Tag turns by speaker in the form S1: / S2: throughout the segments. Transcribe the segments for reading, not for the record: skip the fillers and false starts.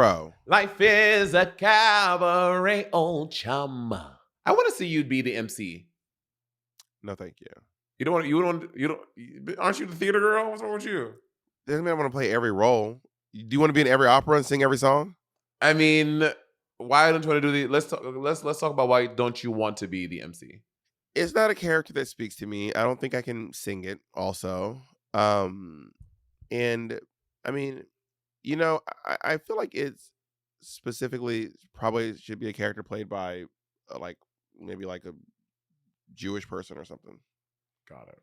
S1: row.
S2: Life is a cabaret, old chum. I want to see you be the MC.
S1: No, thank you.
S2: You don't want. You don't. Aren't you the theater girl? What's wrong with you?
S1: Doesn't mean I want to play every role. Do you want to be in every opera and sing every song?
S2: I mean, why don't you want to do the? Let's talk about why don't you want to be the MC?
S1: It's not a character that speaks to me. I don't think I can sing it. Also, and I mean, I feel like it's specifically probably should be a character played by like maybe like a Jewish person or something.
S2: Got it.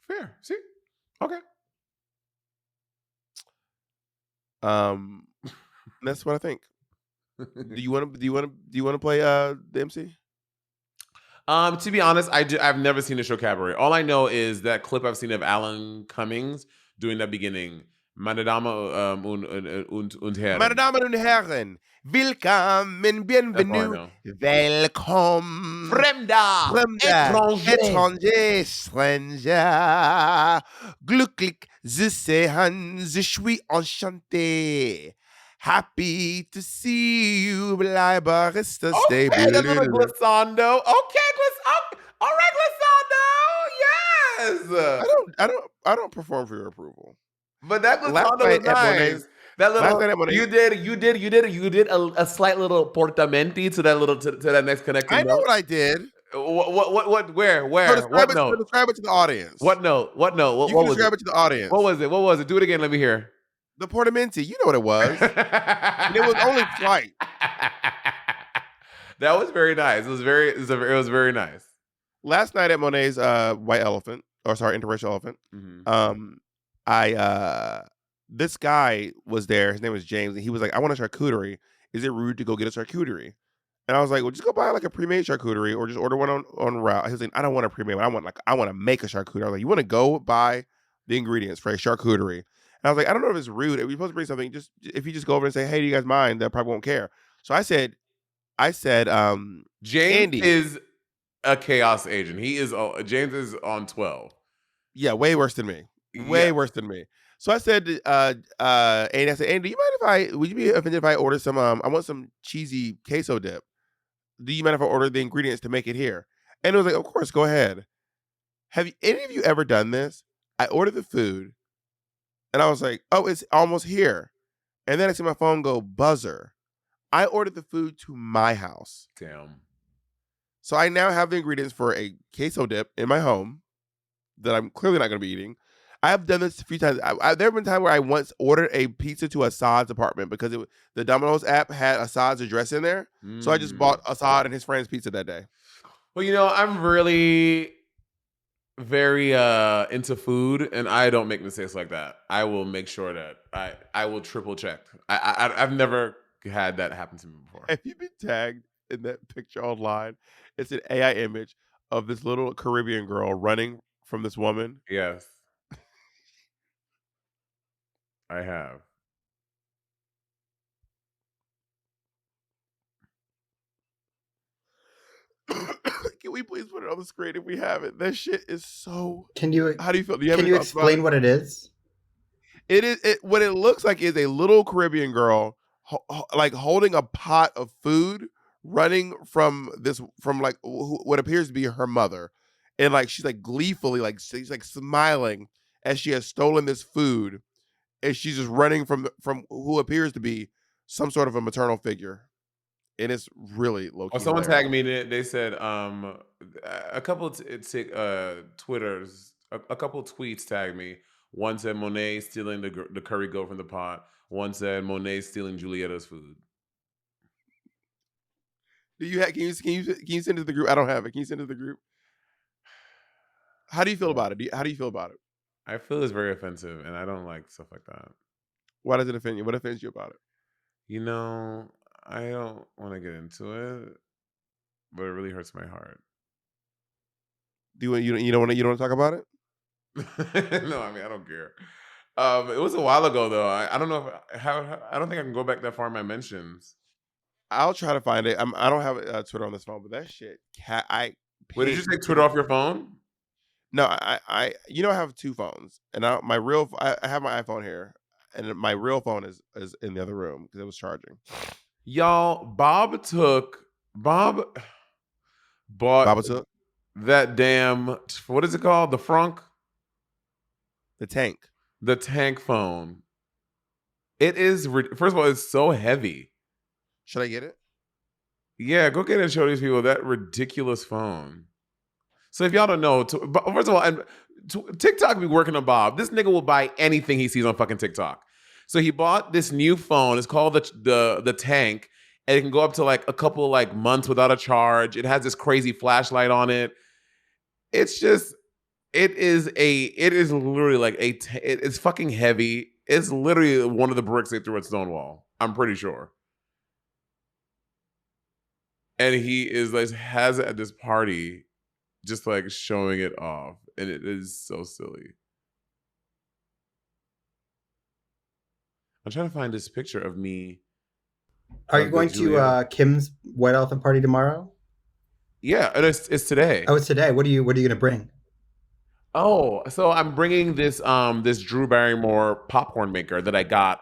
S2: Fair. See. Okay.
S1: That's what I think. Do you want to play the MC?
S2: To be honest, I've never seen the show Cabaret. All I know is that clip I've seen of Alan Cummings doing that beginning. Meine Dame und
S1: Meine
S2: Herren.
S1: Damen und Herren, willkommen,
S2: That's all I
S1: bienvenue,
S2: know.
S1: welcome.
S2: Fremda,
S1: Étranger, stranger, glücklich zu sehen, je suis enchanté. Happy to see you, bleibe, reste, stay
S2: Okay, that little
S1: blue.
S2: glissando. Okay, all right, glissando. Yes.
S1: I don't perform for your approval.
S2: But that
S1: Last
S2: glissando
S1: night
S2: was
S1: at
S2: nice.
S1: Monet's,
S2: That little
S1: last night at Monet's,
S2: you did a slight little portamenti to that little to that next connecting
S1: I know
S2: note.
S1: what I did.
S2: What where
S1: So
S2: what note?
S1: describe it to the audience.
S2: What note? What note?
S1: You
S2: What
S1: can
S2: was
S1: describe
S2: it?
S1: it to the audience.
S2: What was it? What was it? Do it again. Let me hear.
S1: The portamenti, you know what it was. And it was only slight.
S2: That was very nice. It was very nice.
S1: Last night at Monet's White Elephant, or sorry, Interracial Elephant,
S2: Mhm.
S1: this guy was there. His name was James, and he was like, "I want a charcuterie. Is it rude to go get a charcuterie?" And I was like, "Well, just go buy like a pre-made charcuterie, or just order one on route." He was like, "I don't want a pre-made one. I want to make a charcuterie." I was like, "You want to go buy the ingredients for a charcuterie?" And I was like, "I don't know if it's rude. If you're supposed to bring something, just if you just go over and say, hey, do you guys mind? They probably won't care." So I said,
S2: James
S1: Andy
S2: is a chaos agent. James is on 12.
S1: Yeah, way worse than me. Way worse than me. So I said, Andy, I said, Andy, would you be offended if I order some, I want some cheesy queso dip. Do you mind if I order the ingredients to make it here? And it was like, of course, go ahead. Have any of you ever done this? I ordered the food and I was like, oh, it's almost here. And then I see my phone go buzzer. I ordered the food to my house.
S2: Damn.
S1: So I now have the ingredients for a queso dip in my home that I'm clearly not going to be eating. I have done this a few times. There have been times where I once ordered a pizza to Assad's apartment because the Domino's app had Assad's address in there. So I just bought Assad and his friend's pizza that day.
S2: Well, I'm really very into food, and I don't make mistakes like that. I will make sure that I will triple check. I've never had that happen to me before.
S1: Have you been tagged in that picture online? It's an AI image of this little Caribbean girl running from this woman.
S2: Yes. I have.
S1: Can we please put it on the screen if we have it? That shit is so.
S3: How do you feel?
S1: Can
S3: you explain what it is?
S1: What it looks like is a little Caribbean girl like holding a pot of food, running from like what appears to be her mother, and like she's like gleefully like she's like smiling as she has stolen this food, and she's just running from who appears to be some sort of a maternal figure. And it's really low key.
S2: Well, someone tagged me. They said a couple Twitters, a couple tweets tagged me. One said Monet stealing the curry goat from the pot. One said Monet stealing Julietta's food.
S1: Do you have? Can you send it to the group? I don't have it. Can you send it to the group? How do you feel about it? How do you feel about it?
S2: I feel it's very offensive, and I don't like stuff like that.
S1: Why does it offend you? What offends you about it?
S2: I don't want to get into it, but it really hurts my heart.
S1: Do you don't want to talk about it?
S2: No, I mean I don't care. It was a while ago though. I don't know if I don't think I can go back that far in my mentions.
S1: I'll try to find it. I don't have Twitter on this phone, but that shit.
S2: Wait, did you take Twitter off your phone?
S1: No, I have two phones, and I have my iPhone here, and my real phone is in the other room because it was charging.
S2: Y'all, Bob bought
S1: Baba took
S2: that damn, what is it called? The Frunk?
S1: the tank.
S2: The tank phone. It is, first of all, it's so heavy.
S1: Should I get it?
S2: Yeah, go get it and show these people that ridiculous phone. So if y'all don't know, first of all, and TikTok be working on Bob. This nigga will buy anything he sees on fucking TikTok. So he bought this new phone. It's called the Tank, and it can go up to like a couple like months without a charge. It has this crazy flashlight on it. It's just, it is literally like it's fucking heavy. It's literally one of the bricks they threw at Stonewall. I'm pretty sure. And he is like has it at this party, just like showing it off, and it is so silly. I'm trying to find this picture of me.
S3: Are you going to Kim's White Elephant party tomorrow?
S2: Yeah, and it's today.
S3: Oh, it's today. What are you going to bring?
S2: Oh, so I'm bringing this this Drew Barrymore popcorn maker that I got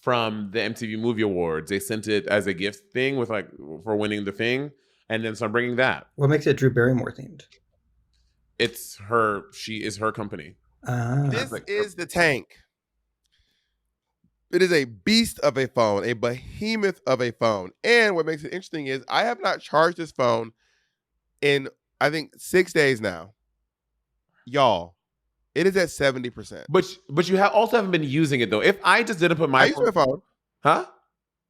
S2: from the MTV Movie Awards. They sent it as a gift thing with like for winning the thing, and then so I'm bringing that.
S3: What makes it Drew Barrymore themed?
S2: It's her. She is her company.
S1: This is the Tank. It is a beast of a phone, a behemoth of a phone. And what makes it interesting is I have not charged this phone in, I think, 6 days now. Y'all, it is at 70%.
S2: But you also haven't been using it though. If I just didn't put
S1: I use my phone.
S2: Huh?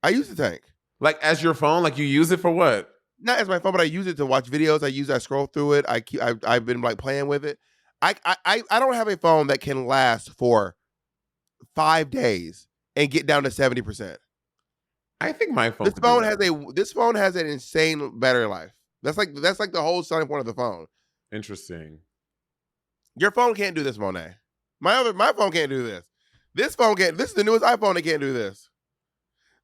S1: I use the Tank.
S2: Like as your phone? Like you use it for what?
S1: Not as my phone, but I use it to watch videos. I scroll through it. I've been like playing with it. I don't have a phone that can last for 5 days and get down to 70%.
S2: I think my phone.
S1: This phone has an insane battery life. That's like the whole selling point of the phone.
S2: Interesting.
S1: Your phone can't do this, Monet. My phone can't do this. This phone can't. This is the newest iPhone that can't do this.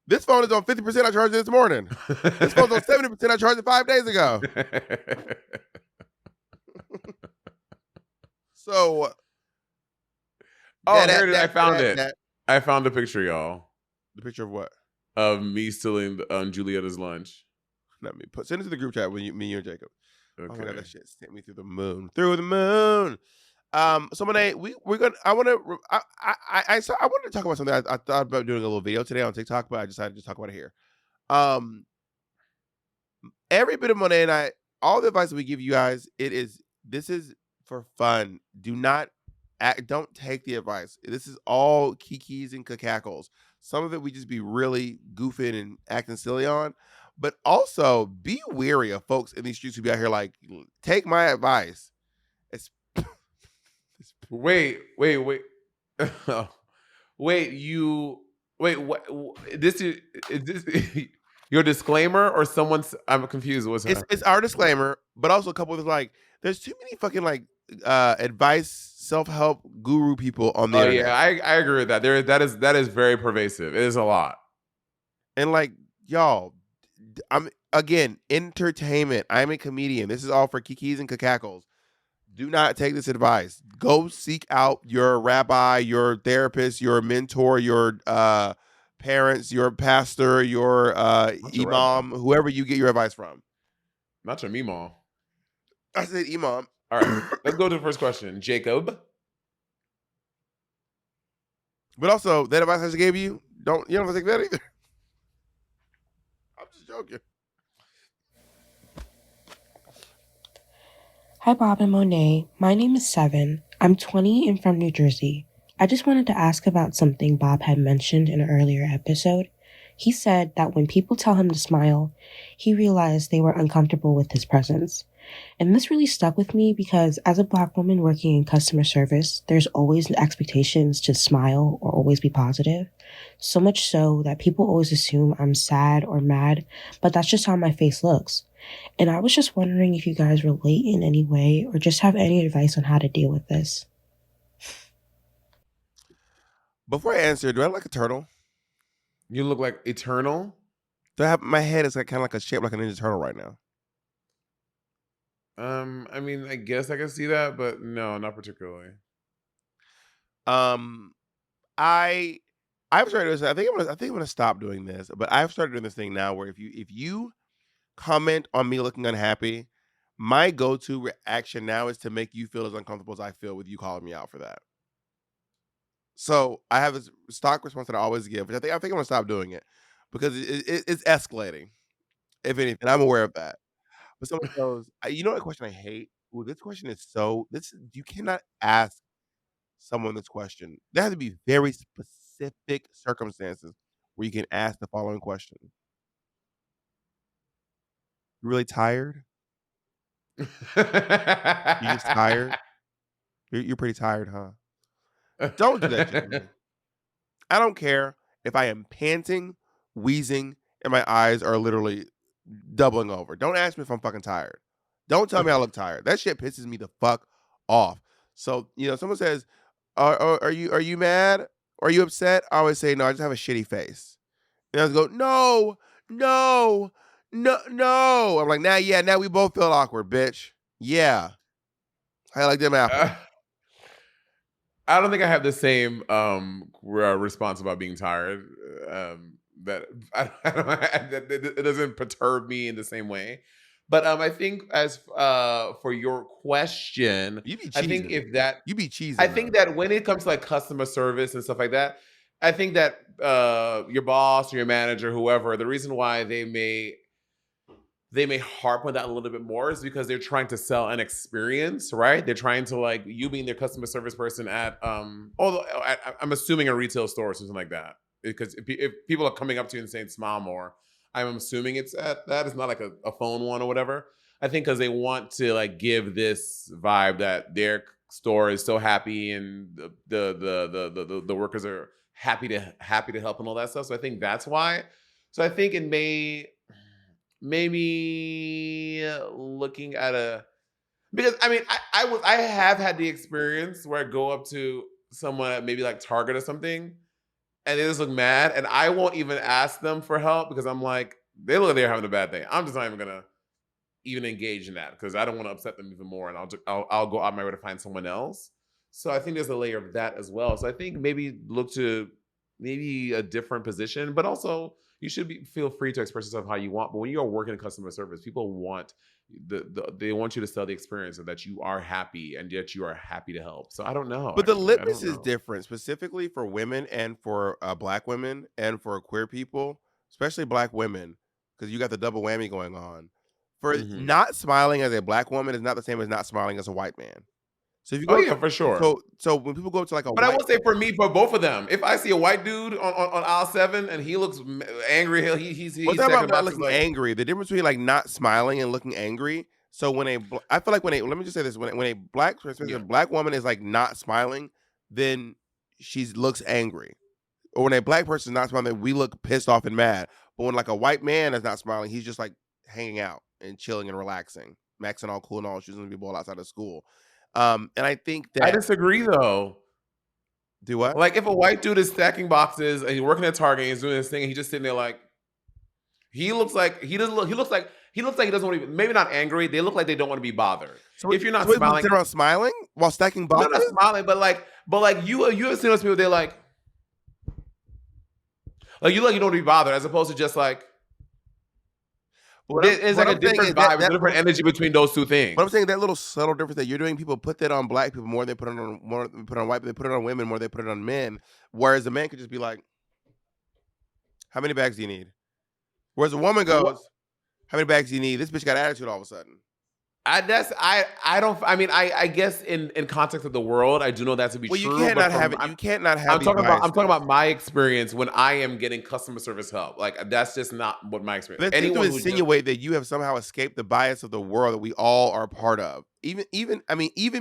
S1: This phone is on 50%. I charged it this morning. This phone's on 70%. I charged it 5 days ago. So,
S2: I found it. I found a picture, y'all.
S1: The picture of what?
S2: Of me stealing Julietta's lunch.
S1: Let me send it to the group chat with me and Jacob.
S2: Okay.
S1: Oh my god, that shit sent me through the moon. Through the moon. So Monet, we're gonna. I want to. I wanted to talk about something. I thought about doing a little video today on TikTok, but I decided to talk about it here. Every bit of Monet and I, all the advice that we give you guys, this is for fun. Don't take the advice. This is all kikis and cackles. Some of it we just be really goofing and acting silly on, but also be wary of folks in these streets who be out here like, take my advice.
S2: Wait. Wait. What? This is this your disclaimer or someone's? I'm confused.
S1: It's our disclaimer, but also a couple of like, there's too many fucking like advice, self-help guru people on the internet.
S2: Yeah, I agree with that. That is very pervasive. It is a lot.
S1: And like, y'all, I'm again entertainment. I'm a comedian. This is all for kikis and cackles. Do not take this advice. Go seek out your rabbi, your therapist, your mentor, your parents, your pastor, your imam, whoever you get your advice from.
S2: Not your meemaw.
S1: I said imam.
S2: All right, let's go to the first question. Jacob.
S1: But also, that advice I just gave you, you don't have to take that either. I'm just joking.
S4: Hi, Bob and Monet. My name is Seven. I'm 20 and from New Jersey. I just wanted to ask about something Bob had mentioned in an earlier episode. He said that when people tell him to smile, he realized they were uncomfortable with his presence. And this really stuck with me because as a Black woman working in customer service, there's always expectations to smile or always be positive. So much so that people always assume I'm sad or mad, but that's just how my face looks. And I was just wondering if you guys relate in any way or just have any advice on how to deal with this.
S1: Before I answer, do I look like a turtle?
S2: You look like Eternal.
S1: My head is like kind of like a shape like a Ninja Turtle right now.
S2: I mean, I guess I can see that, but no, not particularly.
S1: I I've started this. I think I'm gonna stop doing this, but I've started doing this thing now where if you comment on me looking unhappy, my go-to reaction now is to make you feel as uncomfortable as I feel with you calling me out for that. So I have this stock response that I always give, which I think I'm gonna stop doing it because it's escalating. If anything, I'm aware of that. But someone goes, you know what question I hate? Ooh, this question is so this you cannot ask someone this question. There have to be very specific circumstances where you can ask the following question. You really tired? You just tired? You're pretty tired, huh? Don't do that shit to me. I don't care if I am panting, wheezing, and my eyes are literally doubling over. Don't ask me if I'm fucking tired. Don't tell me I look tired. That shit pisses me the fuck off. So, someone says, are you mad? Are you upset? I always say, no, I just have a shitty face. And I go, no, no, no, no. I'm like, now we both feel awkward, bitch. Yeah. How you like them apples?
S2: I don't think I have the same response about being tired. That it doesn't perturb me in the same way. But I think as for your question,
S1: You be
S2: I think
S1: cheesing.
S2: if that
S1: You be cheesing.
S2: I think that when it comes to like customer service and stuff like that, I think that your boss or your manager, whoever, the reason why they may harp on that a little bit more is because they're trying to sell an experience, right? They're trying to like you being their customer service person at although I'm assuming a retail store or something like that. Because if people are coming up to you and saying smile more, I'm assuming it's at that. It's not like a phone one or whatever. I think because they want to like give this vibe that their store is so happy and the workers are happy to help and all that stuff. So I think that's why. So I think it may maybe looking at a because I mean I have had the experience where I go up to someone at maybe like Target or something and they just look mad and I won't even ask them for help because I'm like they look like they're having a bad day. I'm just not even gonna even engage in that because I don't want to upset them even more and I'll go out my way to find someone else. So I think there's a layer of that as well. So I think maybe look to maybe a different position, but also you should feel free to express yourself how you want. But when you're working in customer service, people want they want you to sell the experience and that you are happy and yet you are happy to help. So I don't know.
S1: But the
S2: Actually, I
S1: litmus
S2: don't
S1: is
S2: know.
S1: different, specifically for women and for black women and for queer people, especially black women, because you got the double whammy going on. For
S2: Hmm.
S1: not smiling as a black woman is not the same as not smiling as a white man. So if you
S2: Oh
S1: go,
S2: yeah, for sure.
S1: so when people go to like a
S2: But I
S1: white,
S2: will say for me, for both of them, if I see a white dude on aisle 7 and he looks angry,
S1: we're
S2: he's
S1: talking
S2: checking
S1: about not
S2: boxes
S1: looking
S2: like,
S1: angry. The difference between like not smiling and looking angry. So I feel like let me just say this, when a black, especially a
S2: yeah.
S1: black woman is like not smiling, then she looks angry. Or when a black person is not smiling, we look pissed off and mad. But when like a white man is not smiling, he's just like hanging out and chilling and relaxing, maxing all cool and all, choosing to be ball outside of school. And I think
S2: I
S1: that
S2: disagree though.
S1: do what?
S2: Like if a white dude is stacking boxes and he's working at Target and he's doing this thing and he's just sitting there like he looks like he doesn't look he looks like he doesn't want to be maybe not angry. They look like they don't want to be bothered. If you're
S1: So
S2: not
S1: wait, people
S2: smiling,
S1: sit around smiling while stacking
S2: no, not
S1: boxes?
S2: smiling, but like you have seen those people. They're like you don't want to be bothered, as opposed to just like there's like
S1: What
S2: a
S1: I'm saying is
S2: different vibe, a different energy between those two
S1: what I'm
S2: things.
S1: saying, that little subtle difference that you're doing, people put that on black people more than they put it on white people. They put it on women more than they put it on men. Whereas a man could just be like, "How many bags do you need?" Whereas a woman
S2: What
S1: goes, "How many bags do you need?" This bitch got attitude all of a sudden.
S2: I don't I mean I guess in context of the world I do know that to be
S1: Well, you
S2: true,
S1: can't
S2: but
S1: not have
S2: from
S1: it. You can't not have these
S2: I'm talking
S1: biases.
S2: about my experience when I am getting customer service help. Like that's just not what my experience.
S1: Let's seem to
S2: Anyone who just
S1: insinuate that you have somehow escaped the bias of the world that we all are part of. Even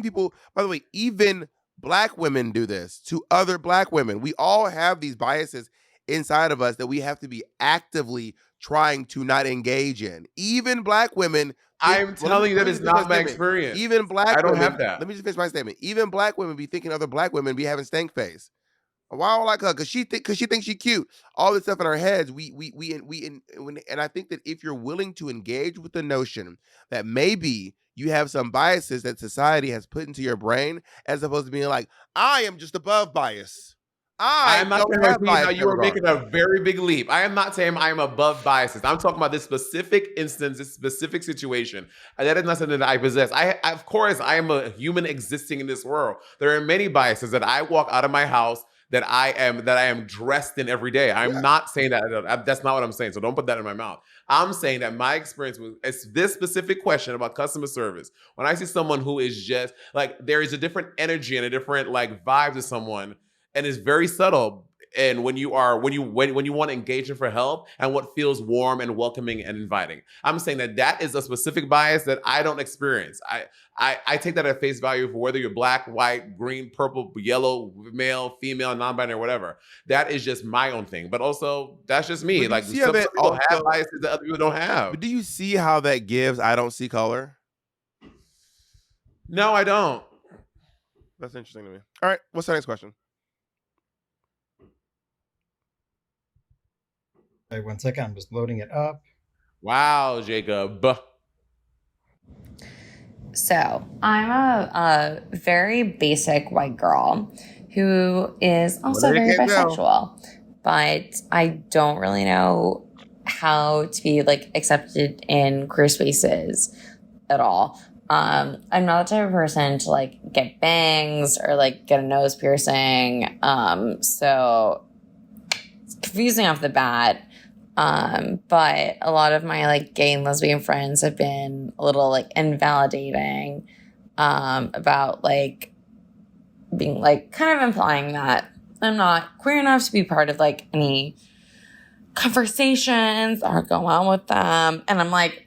S1: people. By the way, even black women do this to other black women. We all have these biases inside of us that we have to be actively trying to not engage in. Even black women think.
S2: I'm
S1: Well,
S2: telling you
S1: let
S2: that
S1: me
S2: is
S1: just finish my
S2: not my
S1: statement.
S2: experience.
S1: Even black
S2: I don't have
S1: women.
S2: that.
S1: Let me just finish my statement. Even black women be thinking other black women be having stank face. Why I don't like her? Cause she thinks she cute. All this stuff in our heads. And I think that if you're willing to engage with the notion that maybe you have some biases that society has put into your brain, as opposed to being like, I am just above bias.
S2: I am
S1: I
S2: not
S1: don't
S2: saying that.
S1: have
S2: See,
S1: bias
S2: now
S1: in that
S2: you are
S1: regard.
S2: making a very big leap. I am not saying I am above biases. I'm talking about this specific instance, this specific situation. And that is not something that I possess. Of course, I am a human existing in this world. There are many biases that I walk out of my house that I am dressed in every day. I'm
S1: Yeah.
S2: not saying that. That's not what I'm saying. So don't put that in my mouth. I'm saying that my experience with it's this specific question about customer service. When I see someone who is just like there is a different energy and a different like vibe to someone, and it's very subtle. And when you want engagement for help and what feels warm and welcoming and inviting, I'm saying that is a specific bias that I don't experience. I take that at face value for whether you're black, white, green, purple, yellow, male, female, non-binary, whatever. That is just my own thing. But also that's just me.
S1: But do you
S2: Like
S1: see how that
S2: some people have
S1: also?
S2: biases that other people don't have.
S1: But do you see how that gives? I don't see color.
S2: No, I don't.
S1: That's interesting to me. All right, what's the next question?
S3: Wait 1 second. I'm just loading it up.
S2: Wow, Jacob.
S5: So I'm a very basic white girl who is also
S1: Well, there you
S5: very
S1: can't tell.
S5: bisexual, but I don't really know how to be like accepted in queer spaces at all. I'm not the type of person to like get bangs or like get a nose piercing. So it's confusing off the bat. But a lot of my like gay and lesbian friends have been a little like invalidating, about like being like kind of implying that I'm not queer enough to be part of like any conversations or go on with them. And I'm like,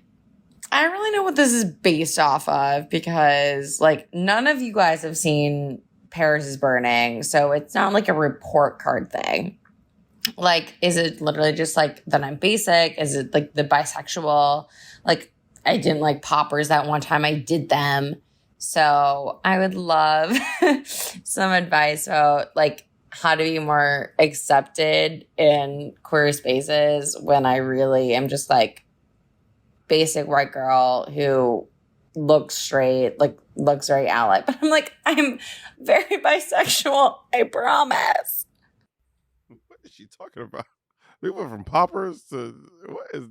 S5: I don't really know what this is based off of because like none of you guys have seen Paris is Burning. So it's not like a report card thing. Like, is it literally just like that I'm basic? Is it like the bisexual? Like, I didn't like poppers that one time. I did them. So I would love some advice about like how to be more accepted in queer spaces when I really am just like basic white girl who looks straight, like looks very ally. But I'm like, I'm very bisexual. I promise.
S1: What is she talking about? We went from poppers to what is?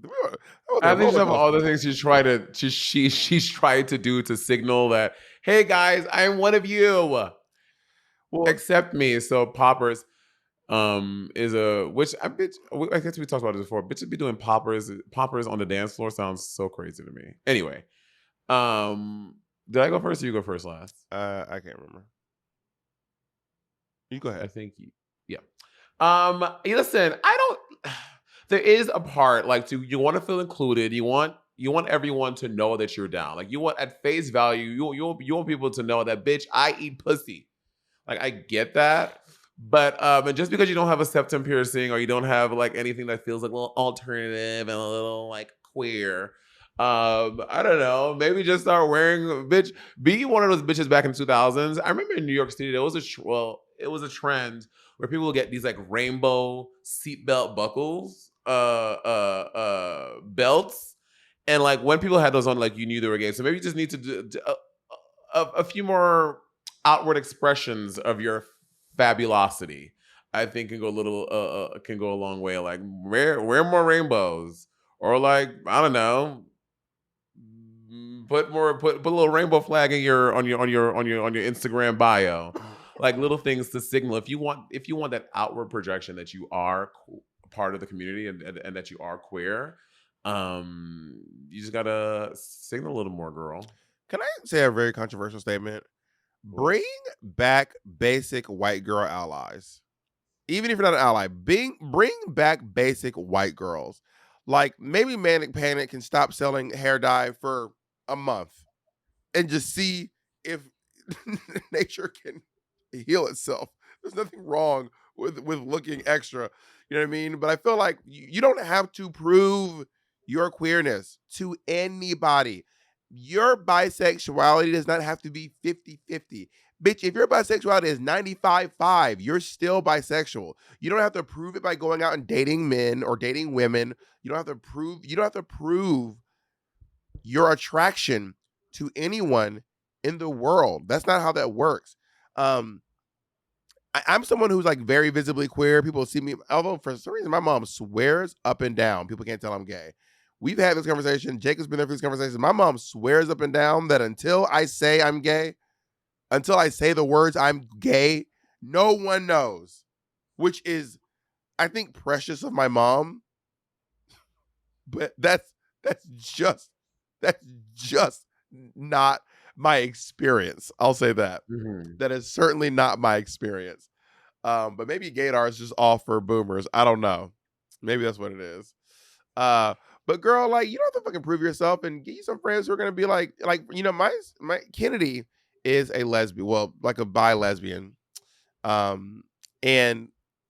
S2: I think some all the things she's tried to do to signal that, hey guys, I'm one of you.
S1: Well,
S2: Accept me. So poppers is a which I guess we talked about this before. Bitches be doing poppers on the dance floor sounds so crazy to me. Anyway, did I go first or you go first last?
S1: I can't remember. You go ahead.
S2: I think yeah. Listen, I don't. There is a part like you want to feel included. You want everyone to know that you're down. Like you want at face value. You want people to know that bitch I eat pussy. Like I get that, but and just because you don't have a septum piercing or you don't have like anything that feels like a little alternative and a little like queer. I don't know. Maybe just start wearing bitch. Be one of those bitches back in 2000s. I remember in New York City there was it was a trend where people would get these like rainbow seatbelt buckles, belts, and like when people had those on, like you knew they were gay. So maybe you just need to do a few more outward expressions of your fabulosity. I think can go a long way. Like wear more rainbows, or like I don't know, put a little rainbow flag in on your Instagram bio. Like little things to signal if you want that outward projection that you are part of the community and that you are queer. You just gotta signal a little more, girl.
S1: Can I say a very controversial statement? Bring back basic white girl allies. Even if you're not an ally, bring back basic white girls. Like maybe Manic Panic can stop selling hair dye for a month and just see if nature can heal itself. There's nothing wrong with looking extra. You know what I mean? But I feel like you don't have to prove your queerness to anybody. Your bisexuality does not have to be 50-50. Bitch, if your bisexuality is 95-5, you're still bisexual. You don't have to prove it by going out and dating men or dating women. You don't have to prove your attraction to anyone in the world. That's not how that works. I'm someone who's like very visibly queer. People see me, although for some reason my mom swears up and down. People can't tell I'm gay. We've had this conversation. Jacob's been there for this conversation. My mom swears up and down that until I say I'm gay, until I say the words I'm gay, no one knows. Which is, I think, precious of my mom. But that's just not my experience. I'll say that.
S2: Mm-hmm.
S1: That is certainly not my experience. But maybe gaydar is just all for boomers. I don't know. Maybe that's what it is. But girl, like, you don't have to fucking prove yourself, and get you some friends who are gonna be like, my Kennedy is a lesbian, well, like a bi lesbian, and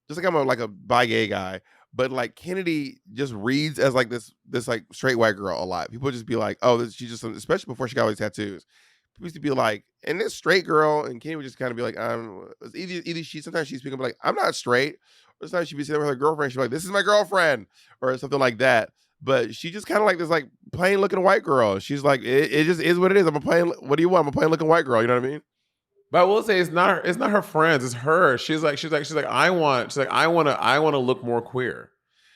S1: just like I'm a bi gay guy, but like Kennedy just reads as like this like straight white girl a lot. People just be like, oh, she's just, especially before she got all these tattoos. People used to be like, and this straight girl, and Kennedy would just kind of be like, either sometimes she's speaking like, I'm not straight, or sometimes she'd be sitting with her girlfriend, she'd be like, this is my girlfriend, or something like that. But she just kind of like this like plain looking white girl. She's like, it just is what it is. I'm a plain, what do you want? I'm a plain looking white girl. You know what I mean?
S2: But I will say it's not her friends, it's her. She's like, I want to look more queer.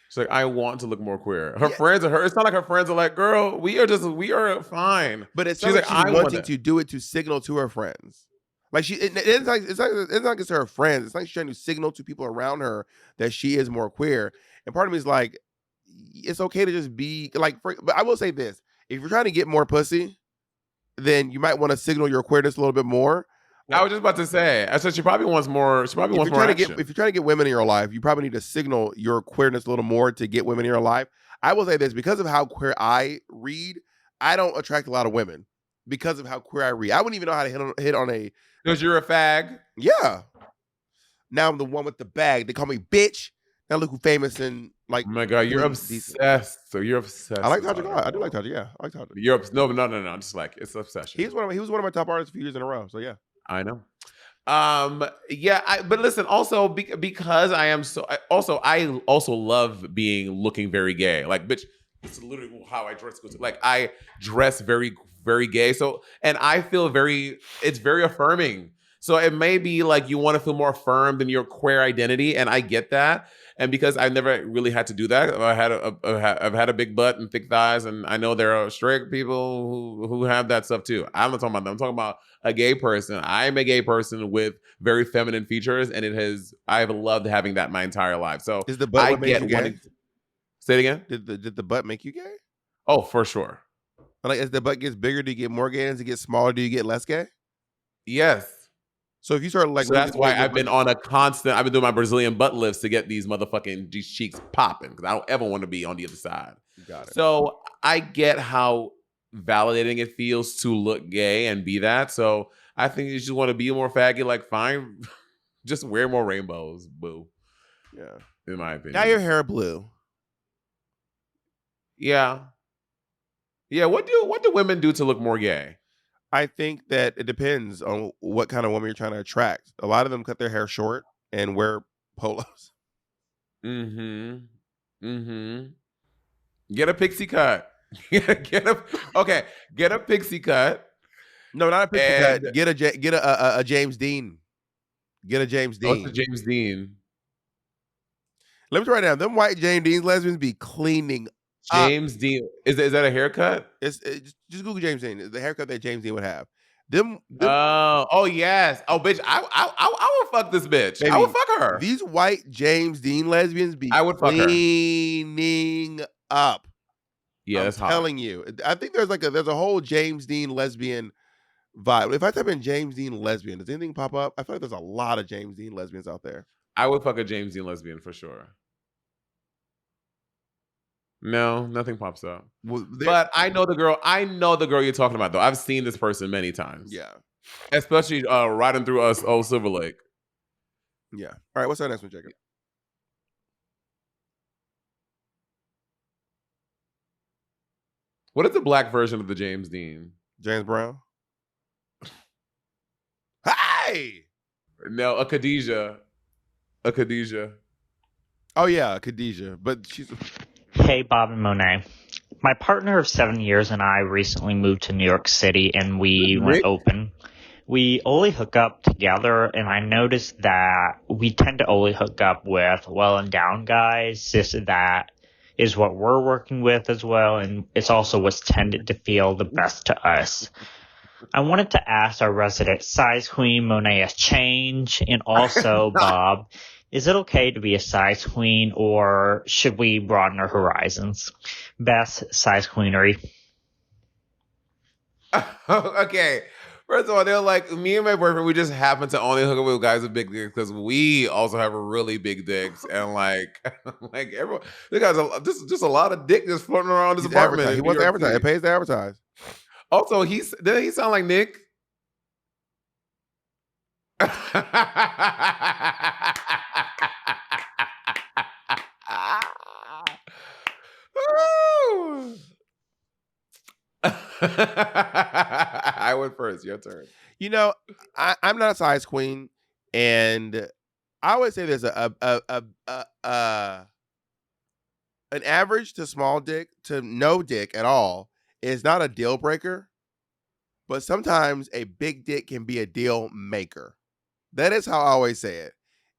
S2: She's like, I want to look more queer. Her friends are her. It's not like her friends are like, girl, we are fine.
S1: But it's like she's wanting to do it to signal to her friends. Like it's not just her friends. It's like she's trying to signal to people around her that she is more queer. And part of me is like, it's okay to just be like. But I will say this: if you're trying to get more pussy, then you might want to signal your queerness a little bit more.
S2: I was just about to say. I said she probably wants more. She probably wants more action.
S1: If you're trying to get women in your life, you probably need to signal your queerness a little more to get women in your life. I will say this: because of how queer I read, I don't attract a lot of women because of how queer I read. I wouldn't even know how to hit on a.
S2: Because you're a fag.
S1: Yeah. Now I'm the one with the bag. They call me bitch. Now look who famous and like.
S2: Oh my god, you're obsessed. So you're obsessed.
S1: I like Taja. I do like Taja. Yeah, I like Taja.
S2: You're no. Just like it's obsession.
S1: He was one of my top artists a few years in a row. So yeah.
S2: I know. But listen, also because I am I also love looking very gay. Like, bitch, it's literally how I dress. Like, I dress very, very gay. So, and I feel it's very affirming. So it may be like you want to feel more affirmed in your queer identity, and I get that. And because I never really had to do that, I've had a big butt and thick thighs, and I know there are straight people who have that stuff too. I'm not talking about them. I'm talking about a gay person. I'm a gay person with very feminine features, and I've loved having that my entire life. So
S1: is the butt what makes you gay?
S2: Say it again.
S1: Did the butt make you gay?
S2: Oh, for sure.
S1: Like, as the butt gets bigger, do you get more gay? As it gets smaller, do you get less gay?
S2: Yes.
S1: So if you start like,
S2: so that's why I've been doing my Brazilian butt lifts to get these cheeks popping, because I don't ever want to be on the other side.
S1: Got it.
S2: So I get how validating it feels to look gay and be that. So I think you just want to be more faggy. Like, fine, just wear more rainbows, boo.
S1: Yeah,
S2: in my opinion.
S1: Dye your hair blue.
S2: Yeah. What do women do to look more gay?
S1: I think that it depends on what kind of woman you're trying to attract. A lot of them cut their hair short and wear polos.
S2: Get a pixie cut. Get a pixie cut.
S1: No, not a pixie cut. Get a James Dean. Get a James Dean.
S2: What's a James Dean?
S1: Let me try it down. Them white James Dean lesbians be cleaning.
S2: James Dean, is that a haircut?
S1: It's just Google James Dean. The haircut that James Dean would have.
S2: Oh yes. Oh bitch, I would fuck this bitch. Baby, I would fuck her.
S1: These white James Dean lesbians be cleaning up.
S2: Yeah,
S1: I'm telling you. I think there's a whole James Dean lesbian vibe. If I type in James Dean lesbian, does anything pop up? I feel like there's a lot of James Dean lesbians out there.
S2: I would fuck a James Dean lesbian for sure. No, nothing pops up. But I know the girl you're talking about, though. I've seen this person many times.
S1: Yeah.
S2: Especially riding through old Silver Lake.
S1: Yeah. All right, what's our next one, Jacob?
S2: What is the black version of the James Dean?
S1: James Brown? Hey!
S2: No, a Khadijah.
S1: Oh, yeah, Khadijah. But she's...
S6: Hey, Bob and Monet. My partner of 7 years and I recently moved to New York City, and we went open we only hook up together, and I noticed that we tend to only hook up with well and down guys. That is what we're working with as well, and it's also what's tended to feel the best to us. I wanted to ask our resident size queen, Monet Change, and also Bob, is it okay to be a size queen, or should we broaden our horizons? Best size queenery.
S2: Okay. First of all, they're like, me and my boyfriend, we just happen to only hook up with guys with big dicks because we also have really big dicks. And like, like everyone, there guys, just a lot of dick just floating around this
S1: He's
S2: apartment.
S1: He wants to advertise. It pays to advertise.
S2: Also, didn't he sound like Nick? I went first. Your turn.
S1: You know, I'm not a size queen, and I always say there's an average to small dick to no dick at all is not a deal breaker, but sometimes a big dick can be a deal maker. That is how I always say it.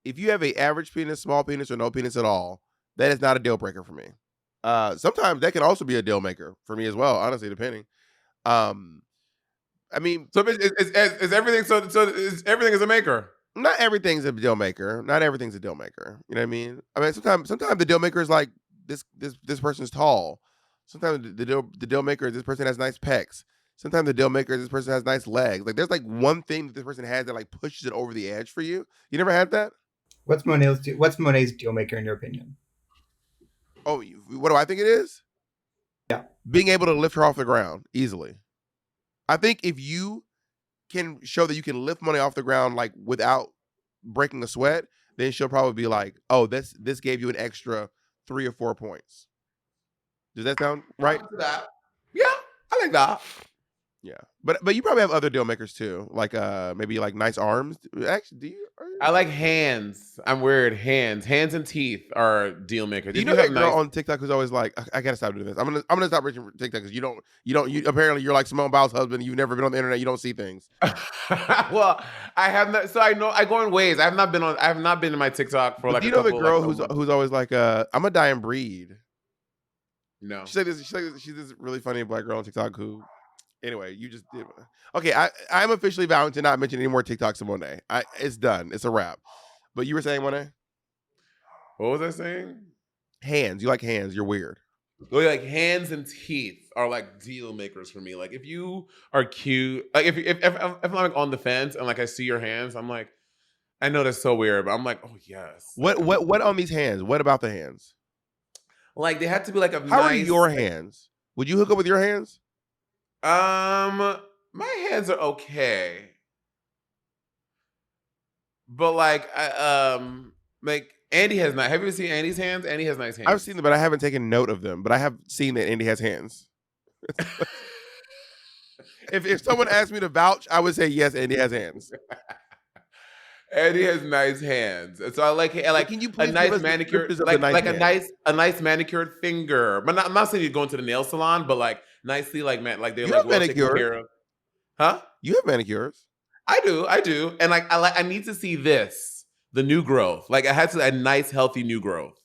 S1: If you have an average penis, small penis, or no penis at all, that is not a deal breaker for me. Sometimes that can also be a deal maker for me as well, honestly, depending. I mean,
S2: so is everything everything is a maker?
S1: Not everything's a deal maker. Not everything's a deal maker. You know what I mean? I mean, sometimes the deal maker is like this person's tall. Sometimes the deal maker is this person has nice pecs. Sometimes the deal maker is this person has nice legs. Like there's like one thing that this person has that like pushes it over the edge for you. You never had that?
S3: What's Monet's deal maker in your opinion?
S1: Oh, what do I think it is?
S3: Yeah,
S1: being able to lift her off the ground easily. I think if you can show that you can lift money off the ground like without breaking a sweat, then she'll probably be like, "Oh, this gave you an extra 3 or 4 points." Does that sound right?
S2: Yeah, I like that.
S1: Yeah, but you probably have other deal makers too, like maybe like nice arms. Actually, do you?
S2: I like hands. I'm weird. Hands and teeth are deal makers.
S1: You know that girl on TikTok who's always like, I gotta stop doing this. I'm gonna stop reaching for TikTok because you apparently you're like Simone Biles' husband. You've never been on the internet. You don't see things.
S2: Well, I have not. So I know I go in waves. I have not been in my TikTok for like.
S1: Do you know the girl who's always like, I'm a dying breed?
S2: No.
S1: She's this really funny black girl on TikTok who. Anyway, you just did. Okay, I'm officially vowing to not mention any more TikToks of Monet. It's done. It's a wrap. But you were saying, Monet?
S2: What was I saying?
S1: Hands. You like hands. You're weird.
S2: Like hands and teeth are like deal makers for me. Like if you are cute, like if I'm like on the fence and like I see your hands, I'm like, I know that's so weird, but I'm like, oh yes.
S1: What on these hands? What about the hands?
S2: Like they have to be like a.
S1: How are your hands? Would you hook up with your hands?
S2: My hands are okay, but like like Andy has not. Have you ever seen Andy's hands? Andy has nice hands.
S1: I've seen them, but I haven't taken note of them. But I have seen that Andy has hands. If someone asked me to vouch, I would say yes. Andy has hands.
S2: Andy has nice hands, and so I like
S1: can you please
S2: a nice manicured, a nice manicured finger. But I'm not saying you go into the nail salon, but like nicely, like they're
S1: you
S2: like
S1: well taken care
S2: of. Huh?
S1: You have manicures.
S2: I do, and like I need to see the new growth. Like I had a nice, healthy new growth.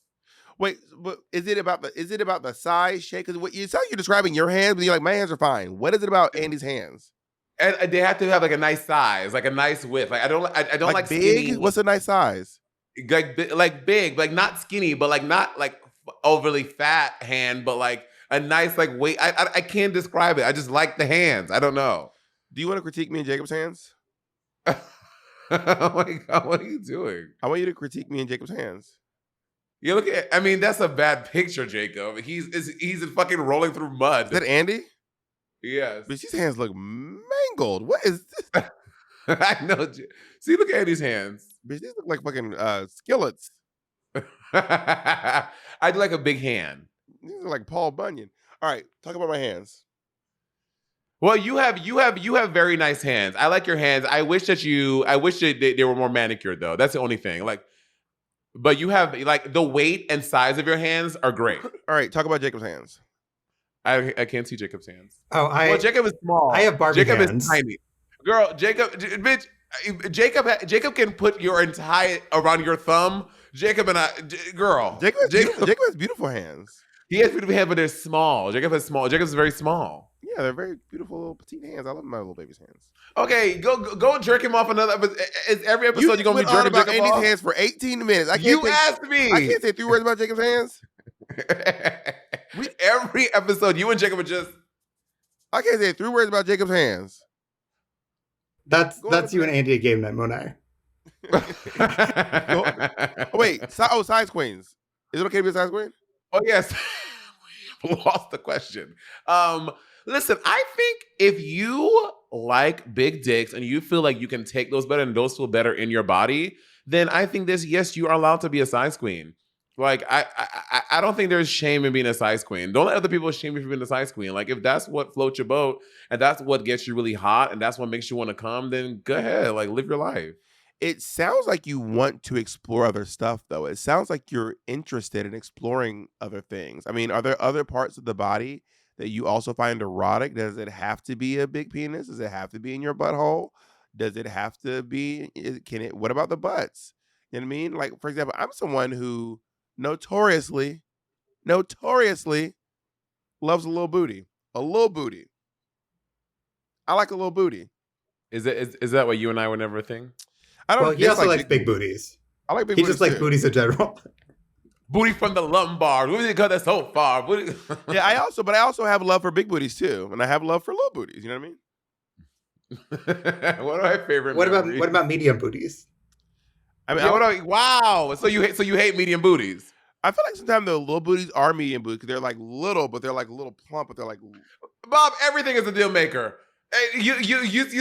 S1: Wait, but is it about the size, shape? Because what you sound like you're describing your hands, but you're like my hands are fine. What is it about Andy's hands?
S2: And they have to have like a nice size, like a nice width. Like I don't like
S1: big.
S2: Skinny.
S1: What's a nice size?
S2: Like big, like not skinny, but like not like overly fat hand, but like a nice like weight. I can't describe it. I just like the hands. I don't know.
S1: Do you want to critique me and Jacob's hands?
S2: Oh my God, what are you doing?
S1: I want you to critique me and Jacob's hands.
S2: You look at. I mean, that's a bad picture, Jacob. He's fucking rolling through mud.
S1: Is that Andy?
S2: Yes.
S1: But his hands look mangled. What is this?
S2: I know. See, look at Andy's hands.
S1: Bitch, these look like fucking skillets.
S2: I'd like a big hand.
S1: These are like Paul Bunyan. All right, talk about my hands.
S2: Well, you have very nice hands. I like your hands. I wish that they were more manicured though. That's the only thing. Like, but you have like the weight and size of your hands are great.
S1: All right, talk about Jacob's hands.
S2: I can't see Jacob's hands.
S3: Oh,
S2: well, Jacob is small.
S3: I have Barbie
S2: Jacob
S3: hands.
S2: is tiny. Girl, bitch, Jacob can put your entire around your thumb. Jacob and I, girl,
S1: Jacob has beautiful hands.
S2: He has beautiful hands, but they're small. Jacob's very small.
S1: Yeah, they're very beautiful little petite hands. I love my little baby's hands.
S2: Okay, go jerk him off another episode. Is every episode you're gonna be jerking
S1: about
S2: Jacob
S1: Andy's
S2: off?
S1: hands for 18 minutes.
S2: You asked me.
S1: I can't say 3 words about Jacob's hands.
S2: Every episode, you and Jacob are just.
S1: I can't say 3 words about Jacob's hands.
S3: That's you and Andy at game night, Monet.
S1: Oh wait, size queens. Is it okay to be a size queen?
S2: Oh yes, we lost the question. Listen, I think if you like big dicks and you feel like you can take those better and those feel better in your body, then I think yes, you are allowed to be a size queen. Like I don't think there's shame in being a size queen. Don't let other people shame you for being a size queen. Like if that's what floats your boat and that's what gets you really hot and that's what makes you want to come, then go ahead, like live your life.
S1: It sounds like you want to explore other stuff, though. It sounds like you're interested in exploring other things. I mean, are there other parts of the body that you also find erotic? Does it have to be a big penis? Does it have to be in your butthole? Does it have to be? What about the butts? You know what I mean? Like, for example, I'm someone who notoriously loves a little booty. A little booty. I like a little booty.
S2: Is that what you and I were never a thing?
S1: I don't.
S3: Well, he also likes big booties.
S1: I like big
S3: he
S1: booties.
S3: He just likes
S1: too.
S3: booties in general.
S2: Booty from the lumbar. Booty because that's so far.
S1: Yeah, I also have love for big booties too, and I have love for little booties. You know what I mean?
S2: One of my favorite.
S3: What about medium booties?
S1: I mean,
S2: wow. So you hate medium booties?
S1: I feel like sometimes the little booties are medium booties because they're like little, but they're like little plump, but they're like.
S2: Bob, everything is a deal maker. You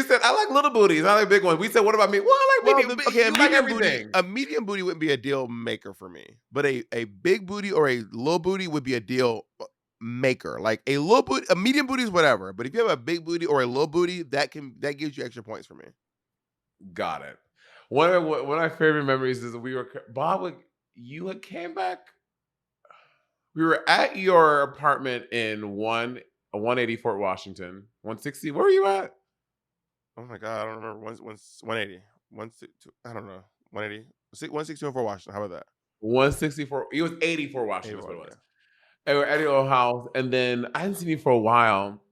S2: said I like little booties. I like big ones. We said, what about me? Well, I like medium.
S1: Okay,
S2: you like everything.
S1: A medium booty wouldn't be a deal maker for me, but a big booty or a little booty would be a deal maker. Like a little booty, a medium booty is whatever, but if you have a big booty or a little booty, that gives you extra points for me.
S2: Got it. One of my favorite memories is you had came back. We were at your apartment in 180 Fort Washington. 160. Where were you at?
S1: Oh my God, I don't remember. 180. 162. I don't know. 180. 164 Fort Washington. How about that?
S2: 164. It was 84 Washington. That's what it was.
S1: Yeah.
S2: And we're at your house, and then I hadn't seen you for a while.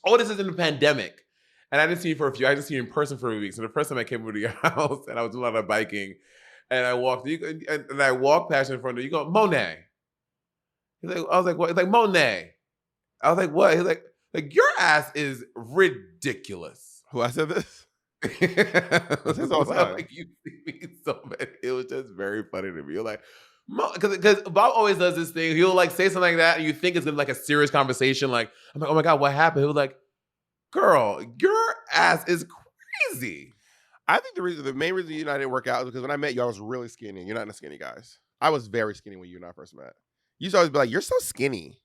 S2: Oh, this is in the pandemic. And I didn't see you for a few. I didn't see you in person for a week. So the first time I came over to your house, and I was doing a lot of biking, and I walked past you in front of you. You go, Monet. I was like, what? He's like, Monet. I was like, what? He's like your ass is ridiculous.
S1: Who I said this?
S2: This all time. Like you see me so bad. It was just very funny to me. You're like, because Bob always does this thing. He'll like say something like that, and you think it's gonna be like a serious conversation. Like, I'm like, oh my God, what happened? He was like, girl, your ass is crazy.
S1: I think the main reason you and I didn't work out is because when I met you, I was really skinny. You're not into skinny guys. I was very skinny when you and I first met. You used to always be like, you're so skinny.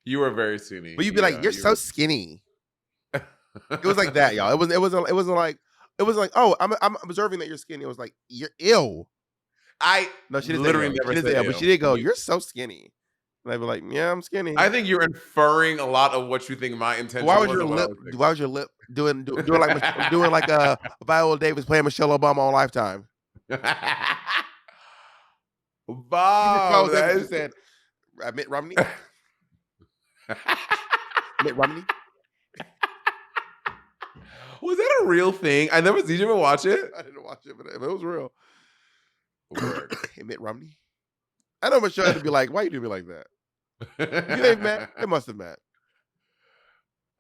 S2: You were very skinny.
S1: But you'd be like, you're so skinny. It was like that, y'all. It wasn't like, oh, I'm observing that you're skinny. It was like, you're ill. No, she didn't
S2: literally
S1: never say that, but she did go, you're so skinny. And I'd be like, yeah, I'm skinny.
S2: I think you're inferring a lot of what you think my intention
S1: was. Why was your lip doing like Viola Davis playing Michelle Obama on Lifetime?
S2: Bob,
S1: you said Mitt Romney. Mitt Romney.
S2: Was that a real thing? Did you ever watch it?
S1: I didn't watch it, but it was real. Hey, Mitt Romney. I know Michelle had to be like, why you do me like that? They've met? They must have met.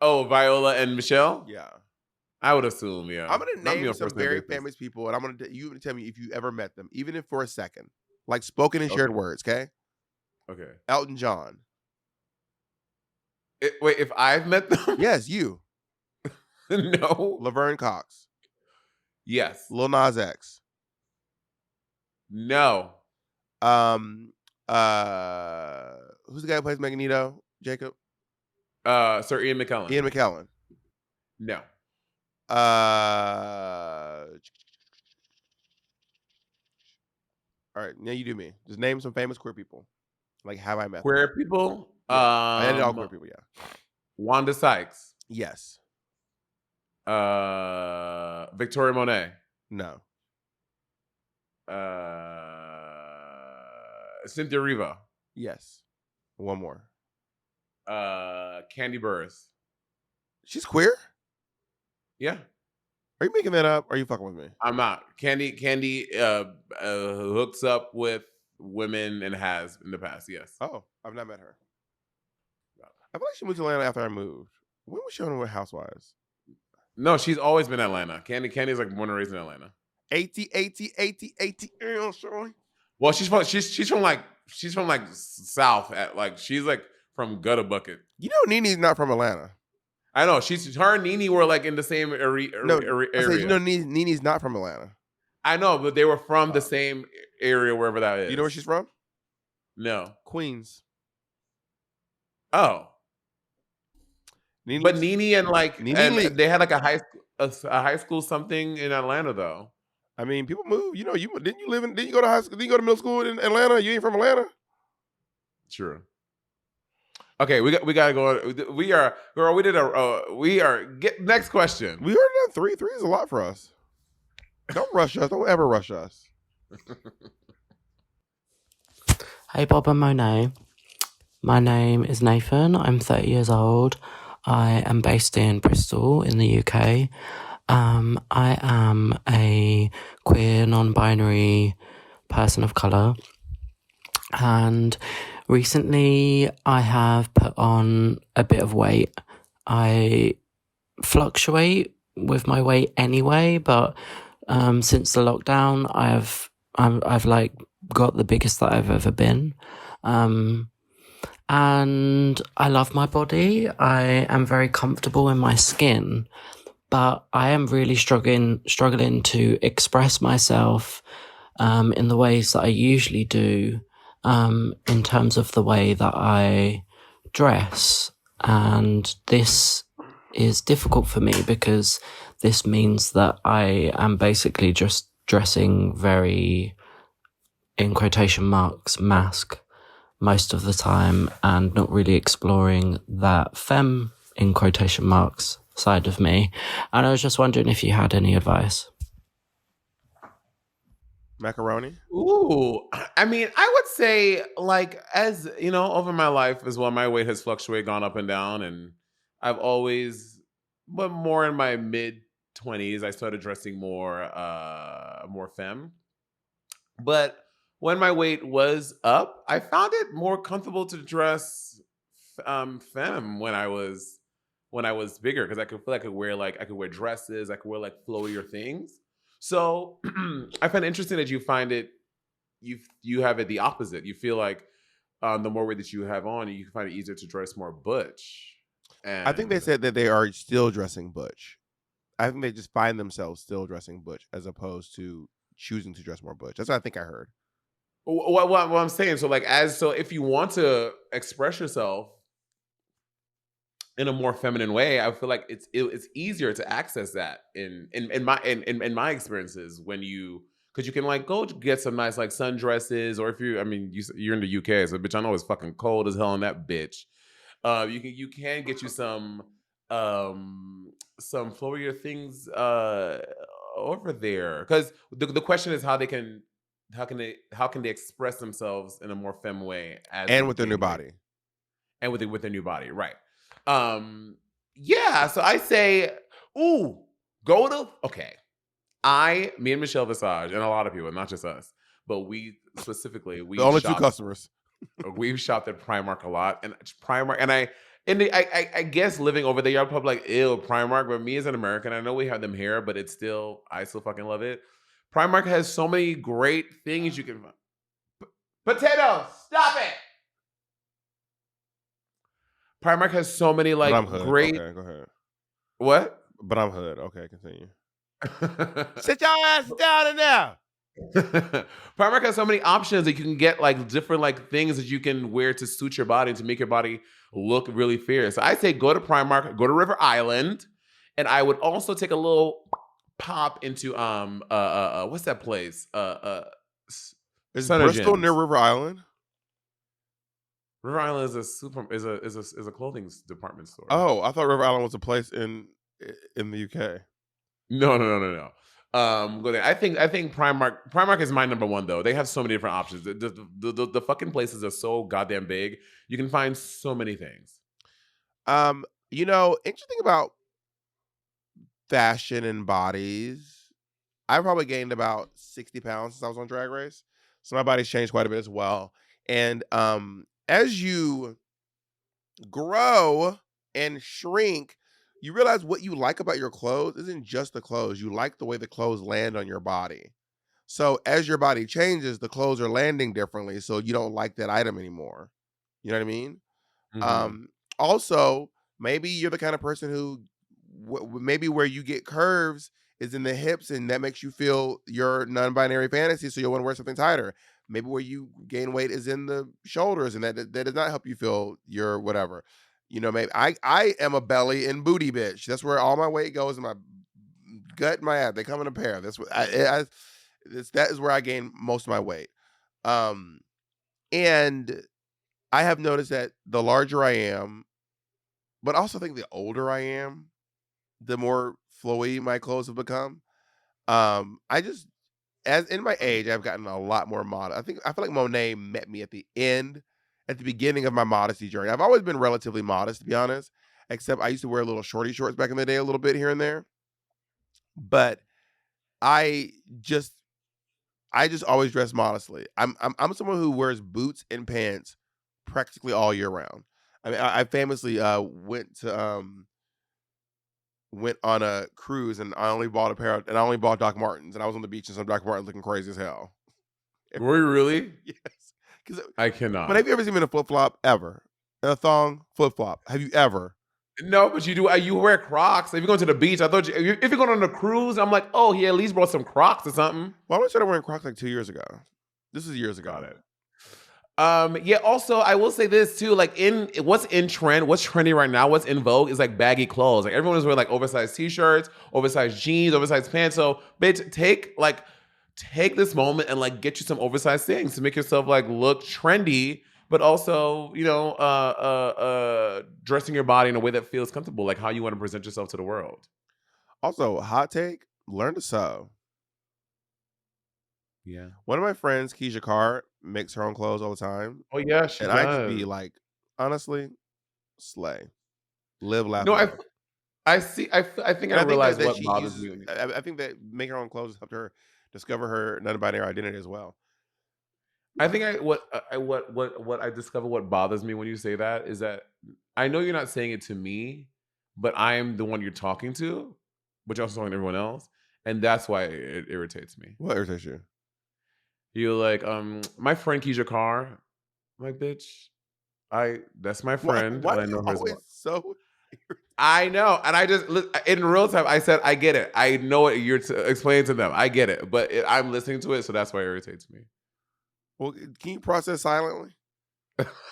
S2: Oh, Viola and Michelle?
S1: Yeah.
S2: I would assume, yeah.
S1: I'm going to name some very famous people, and you're going to tell me if you ever met them, even if for a second. Like spoken and shared words, okay?
S2: Okay.
S1: Elton John.
S2: Wait, if I've met them?
S1: Yes, you.
S2: No.
S1: Laverne Cox.
S2: Yes.
S1: Lil Nas X.
S2: No.
S1: Who's the guy who plays Magneto? Jacob?
S2: Sir Ian McKellen.
S1: Ian McKellen.
S2: No.
S1: All right, now you do me. Just name some famous queer people. Like, have I met them?
S2: Queer people?
S1: Yeah. I did all queer people, yeah.
S2: Wanda Sykes.
S1: Yes.
S2: Victoria Monet.
S1: No.
S2: Cynthia Riva.
S1: Yes. One more.
S2: Candy Burris.
S1: She's queer?
S2: Yeah.
S1: Are you making that up? Or are you fucking with me?
S2: I'm not. Candy hooks up with women and has in the past, yes.
S1: Oh, I've not met her. I feel like she moved to Atlanta after I moved. When was she on with Housewives?
S2: No, she's always been in Atlanta. Candy's like born and raised in Atlanta.
S1: 80. Shirley.
S2: Well, she's from like South at like she's like from Gutter Bucket.
S1: You know Nene's not from Atlanta.
S2: I know her and Nene were like in the same area.
S1: I said, you know Nene's not from Atlanta.
S2: I know, but they were from the same area wherever that is.
S1: You know where she's from?
S2: No.
S1: Queens.
S2: Oh. But Nene and like and they had like a high school something in Atlanta though.
S1: I mean, people move. You know, didn't you go to high school? Didn't you go to middle school in Atlanta? You ain't from Atlanta?
S2: True. Okay, we gotta go. Next question.
S1: We already done 3. 3 is a lot for us. Don't rush us. Don't ever rush us.
S7: Hey Bob and Monet. My name is Nathan. I'm 30 years old. I am based in Bristol in the UK. I am a queer, non-binary person of colour. And recently I have put on a bit of weight. I fluctuate with my weight anyway, but since the lockdown I've like got the biggest that I've ever been. And I love my body. I am very comfortable in my skin, but I am really struggling to express myself in the ways that I usually do, in terms of the way that I dress. And this is difficult for me because this means that I am basically just dressing very, in quotation marks, mask most of the time and not really exploring that femme, in quotation marks, side of me. And I was just wondering if you had any advice.
S1: Macaroni?
S2: Ooh, I mean, I would say, like, as you know, over my life as well, my weight has fluctuated, gone up and down, and I've always, but more in my mid-20s, I started dressing more femme. But when my weight was up, I found it more comfortable to dress femme when I was bigger because I could feel like I could wear dresses, I could wear like flowier things. So I find it interesting that you find it you have it the opposite. You feel like the more weight that you have on, you find it easier to dress more butch. And
S1: I think they said that they are still dressing butch. I think they just find themselves still dressing butch as opposed to choosing to dress more butch. That's what I think I heard.
S2: What I'm saying, so like if you want to express yourself in a more feminine way, I feel like it's easier to access that in my experiences when because you can like go get some nice like sundresses, or if you're in the UK, so bitch, I know it's fucking cold as hell in that bitch. You can get you some flowier things over there, because the question is how can they express themselves in a more femme way
S1: and with their new body,
S2: and with their new body, right? Yeah. So I say, me and Michelle Visage and a lot of people, not just us, but we specifically,
S1: the only 2 customers.
S2: We've shopped at Primark a lot, and Primark, and I guess living over there, y'all probably like, ew, Primark, but me as an American, I know we have them here, but I still fucking love it. Primark has so many great things you can find. Potato, stop it! Primark has so many like great.
S1: Okay, go ahead.
S2: What?
S1: But I'm hood. Okay, continue. Sit your ass down in there.
S2: Primark has so many options that you can get like different like things that you can wear to suit your body, to make your body look really fierce. So I say go to Primark, go to River Island, and I would also take a little pop into what's that place?
S1: Is Bristol near River Island?
S2: River Island is a clothing department store.
S1: Oh, I thought River Island was a place in in the UK.
S2: No. Go there. I think Primark is my number one though. They have so many different options. The fucking places are so goddamn big. You can find so many things.
S1: Interesting about fashion and bodies. I probably gained about 60 pounds since I was on Drag Race. So my body's changed quite a bit as well. And as you grow and shrink, you realize what you like about your clothes isn't just the clothes. You like the way the clothes land on your body. So as your body changes, the clothes are landing differently. So you don't like that item anymore. You know what I mean?
S2: Mhm.
S1: Also, maybe you're the kind of person who maybe where you get curves is in the hips, and that makes you feel your non-binary fantasy, so you'll want to wear something tighter. Maybe where you gain weight is in the shoulders, and that does not help you feel your whatever. Maybe I am a belly and booty bitch. That's where all my weight goes in my gut and my abs. They come in a pair. That's what that is where I gain most of my weight. And I have noticed that the larger I am, but also think the older I am, the more flowy my clothes have become. I just as in my age, I've gotten a lot more modest. I feel like Monet met me at the beginning of my modesty journey. I've always been relatively modest, to be honest, except I used to wear little shorty shorts back in the day, a little bit here and there. But I just I just always dress modestly. I'm someone who wears boots and pants practically all year round. I mean, I famously went on a cruise, and I only bought a pair of, and I only bought Doc Martens, and I was on the beach in some Doc Martens looking crazy as hell.
S2: Were you really?
S1: Yes. 'Cause
S2: I
S1: but have
S2: cannot.
S1: you ever seen me in a flip flop ever? In a thong flip flop? Have you ever?
S2: No, but you do. You wear Crocs. If you're going to the beach, I thought if you're going on a cruise, I'm like, oh, he at least brought some Crocs or something.
S1: Well, I only started wearing Crocs like 2 years ago. This is years
S2: Got
S1: ago.
S2: it. Yeah, also I will say this too, like what's in trend, what's trendy right now, what's in vogue is like baggy clothes. Like everyone is wearing like oversized t-shirts, oversized jeans, oversized pants. So bitch, take this moment and like get you some oversized things to make yourself like look trendy, but also, dressing your body in a way that feels comfortable, like how you want to present yourself to the world.
S1: Also, hot take: learn to sew.
S2: Yeah.
S1: One of my friends, Keisha Carr, makes her own clothes all the time,
S2: Oh yeah, she
S1: and I just be
S2: does.
S1: like, honestly, slay, live, laugh,
S2: No,
S1: love.
S2: I think I
S1: And I think
S2: realize
S1: that
S2: what
S1: she
S2: bothers
S1: uses.
S2: me.
S1: I think that making her own clothes helped her discover her non-binary identity as well.
S2: I think what I discover what bothers me when you say that is that I know you're not saying it to me, but I am the one you're talking to, but you're also talking to everyone else, and that's why it irritates me.
S1: What irritates you?
S2: You're like, my friend Keisha Carr. I'm like, bitch, that's my friend,
S1: Why
S2: but
S1: are
S2: I
S1: you
S2: know her as
S1: always
S2: well.
S1: so?
S2: I know, and I just in real time. I said, I get it. I know what you're explaining to them. I get it, but I'm listening to it, so that's why it irritates me.
S1: Well, can you process silently?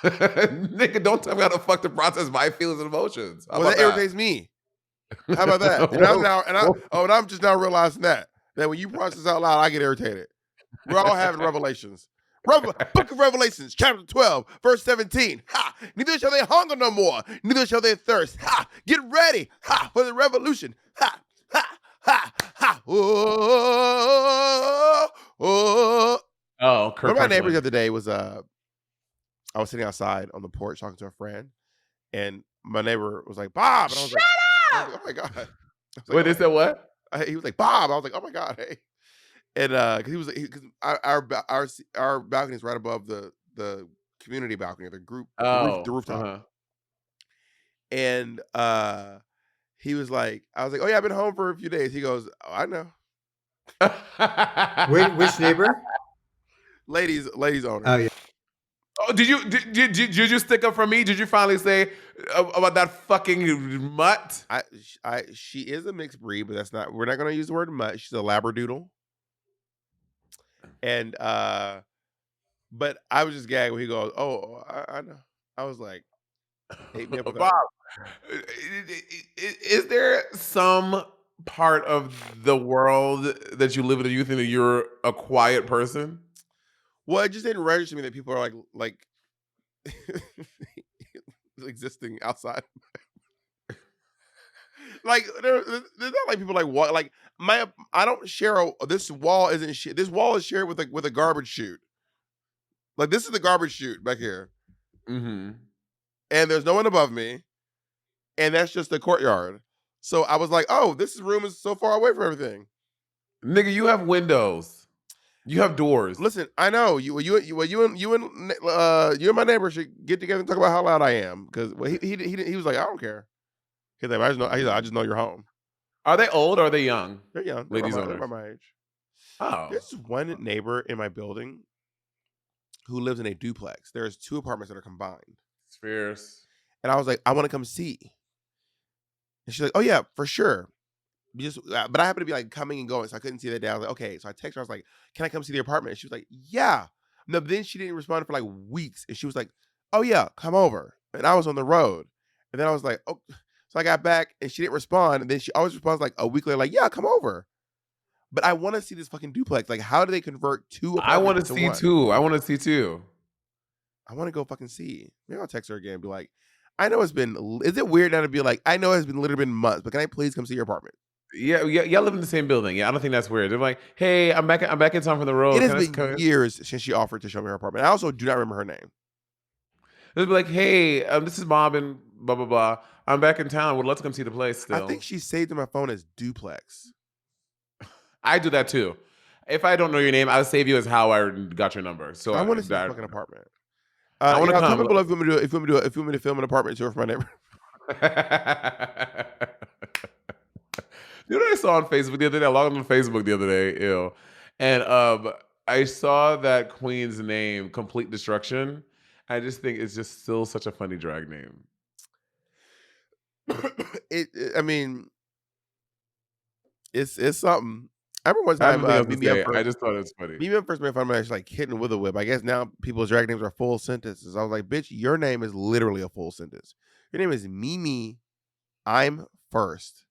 S2: Nigga, don't tell me how to fuck to process my feelings and emotions. How
S1: Well,
S2: about
S1: that
S2: that?
S1: irritates me. How about that? And I'm
S2: Whoa,
S1: now,
S2: whoa.
S1: and I'm just now realizing that when you process out loud, I get irritated. We're all having revelations. Book of Revelations, chapter 12, verse 17. Ha! Neither shall they hunger no more, neither shall they thirst. Ha! Get ready, ha, for the revolution. Ha! Ha! Ha! Ha! Oh! Oh!
S2: Oh,
S1: One
S2: Kirk
S1: of my neighbors the
S2: Franklin.
S1: other day was I was sitting outside on the porch talking to a friend, and my neighbor was like, Bob, and
S2: Shut
S1: I was like,
S2: up!
S1: oh my god. I was like,
S2: Wait,
S1: oh
S2: they
S1: my
S2: said what?
S1: he was like, Bob. I was like, oh my god, hey. And because he was because our balcony is right above the community balcony, the
S2: Oh,
S1: rooftop.
S2: uh
S1: And he was like, I was like, oh yeah, I've been home for a few days. He goes, oh, I know.
S3: Which
S2: huh.
S3: neighbor?
S1: Ladies owner.
S3: Oh yeah.
S2: Oh, did you stick up for me? Did you finally say about that fucking mutt?
S1: She is a mixed breed, but we're not gonna use the word mutt. She's a labradoodle. And but I was just gagged when he goes, oh, I know. I was like, hate me up with that
S2: Bob,
S1: one.
S2: is there some part of the world that you live in that you think that you're a quiet person?
S1: Well, it just didn't register me that people are like existing outside. Like there's not like people like what like I don't share this wall isn't shit. This wall is shared with a garbage chute. Like this is the garbage chute back here,
S2: Mm-hmm.
S1: and there's no one above me, and that's just the courtyard. So I was like, oh, this room is so far away from everything.
S2: Nigga, you have windows. You have doors.
S1: Listen, I know you and my neighbor should get together and talk about how loud I am because he was like, I don't care. He's like, I just know you're home.
S2: Are they old or are they young?
S1: They're young.
S2: Ladies
S1: They're
S2: owners.
S1: about my age.
S2: Oh.
S1: There's one neighbor in my building who lives in a duplex. There's 2 apartments that are combined.
S2: It's fierce.
S1: And I was like, I want to come see. And she's like, oh yeah, for sure. But I happened to be like coming and going, so I couldn't see that day. I was like, okay. So I texted her. I was like, can I come see the apartment? And she was like, yeah. No, but then she didn't respond for like weeks. And she was like, oh yeah, come over. And I was on the road. And then I was like, oh. So I got back and she didn't respond. And then she always responds like a week later, like, yeah, come over. But I want to see this fucking duplex. Like, how do they convert 2 apartments
S2: I want to see
S1: one?
S2: 2. I want to see 2.
S1: I want to go fucking see. Maybe I'll text her again and be like, I know is it weird now to be like, I know it's literally been months, but can I please come see your apartment?
S2: Yeah, y'all live in the same building. Yeah, I don't think that's weird. They're like, hey, I'm back in town from the road.
S1: It has been years since she offered to show me her apartment. I also do not remember her name.
S2: They'll be like, hey, this is Bob and blah, blah, blah. I'm back in town. Would love to come see the place still.
S1: I think she saved in my phone as duplex.
S2: I do that too. If I don't know your name, I'll save you as how I got your number. So
S1: I want to see the fucking apartment.
S2: I want to come.
S1: Comment below if you want me to film an apartment tour for my neighbor.
S2: You know what I saw on Facebook the other day? I logged on Facebook the other day, and I saw that queen's name, Complete Destruction. I just think it's just still such a funny drag name.
S1: I mean, it's something. I remember one time
S2: I just thought it was funny.
S1: Mimi first made fun of me like hitting with a whip. I guess now people's drag names are full sentences. I was like, bitch, your name is literally a full sentence. Your name is Mimi. I'm first.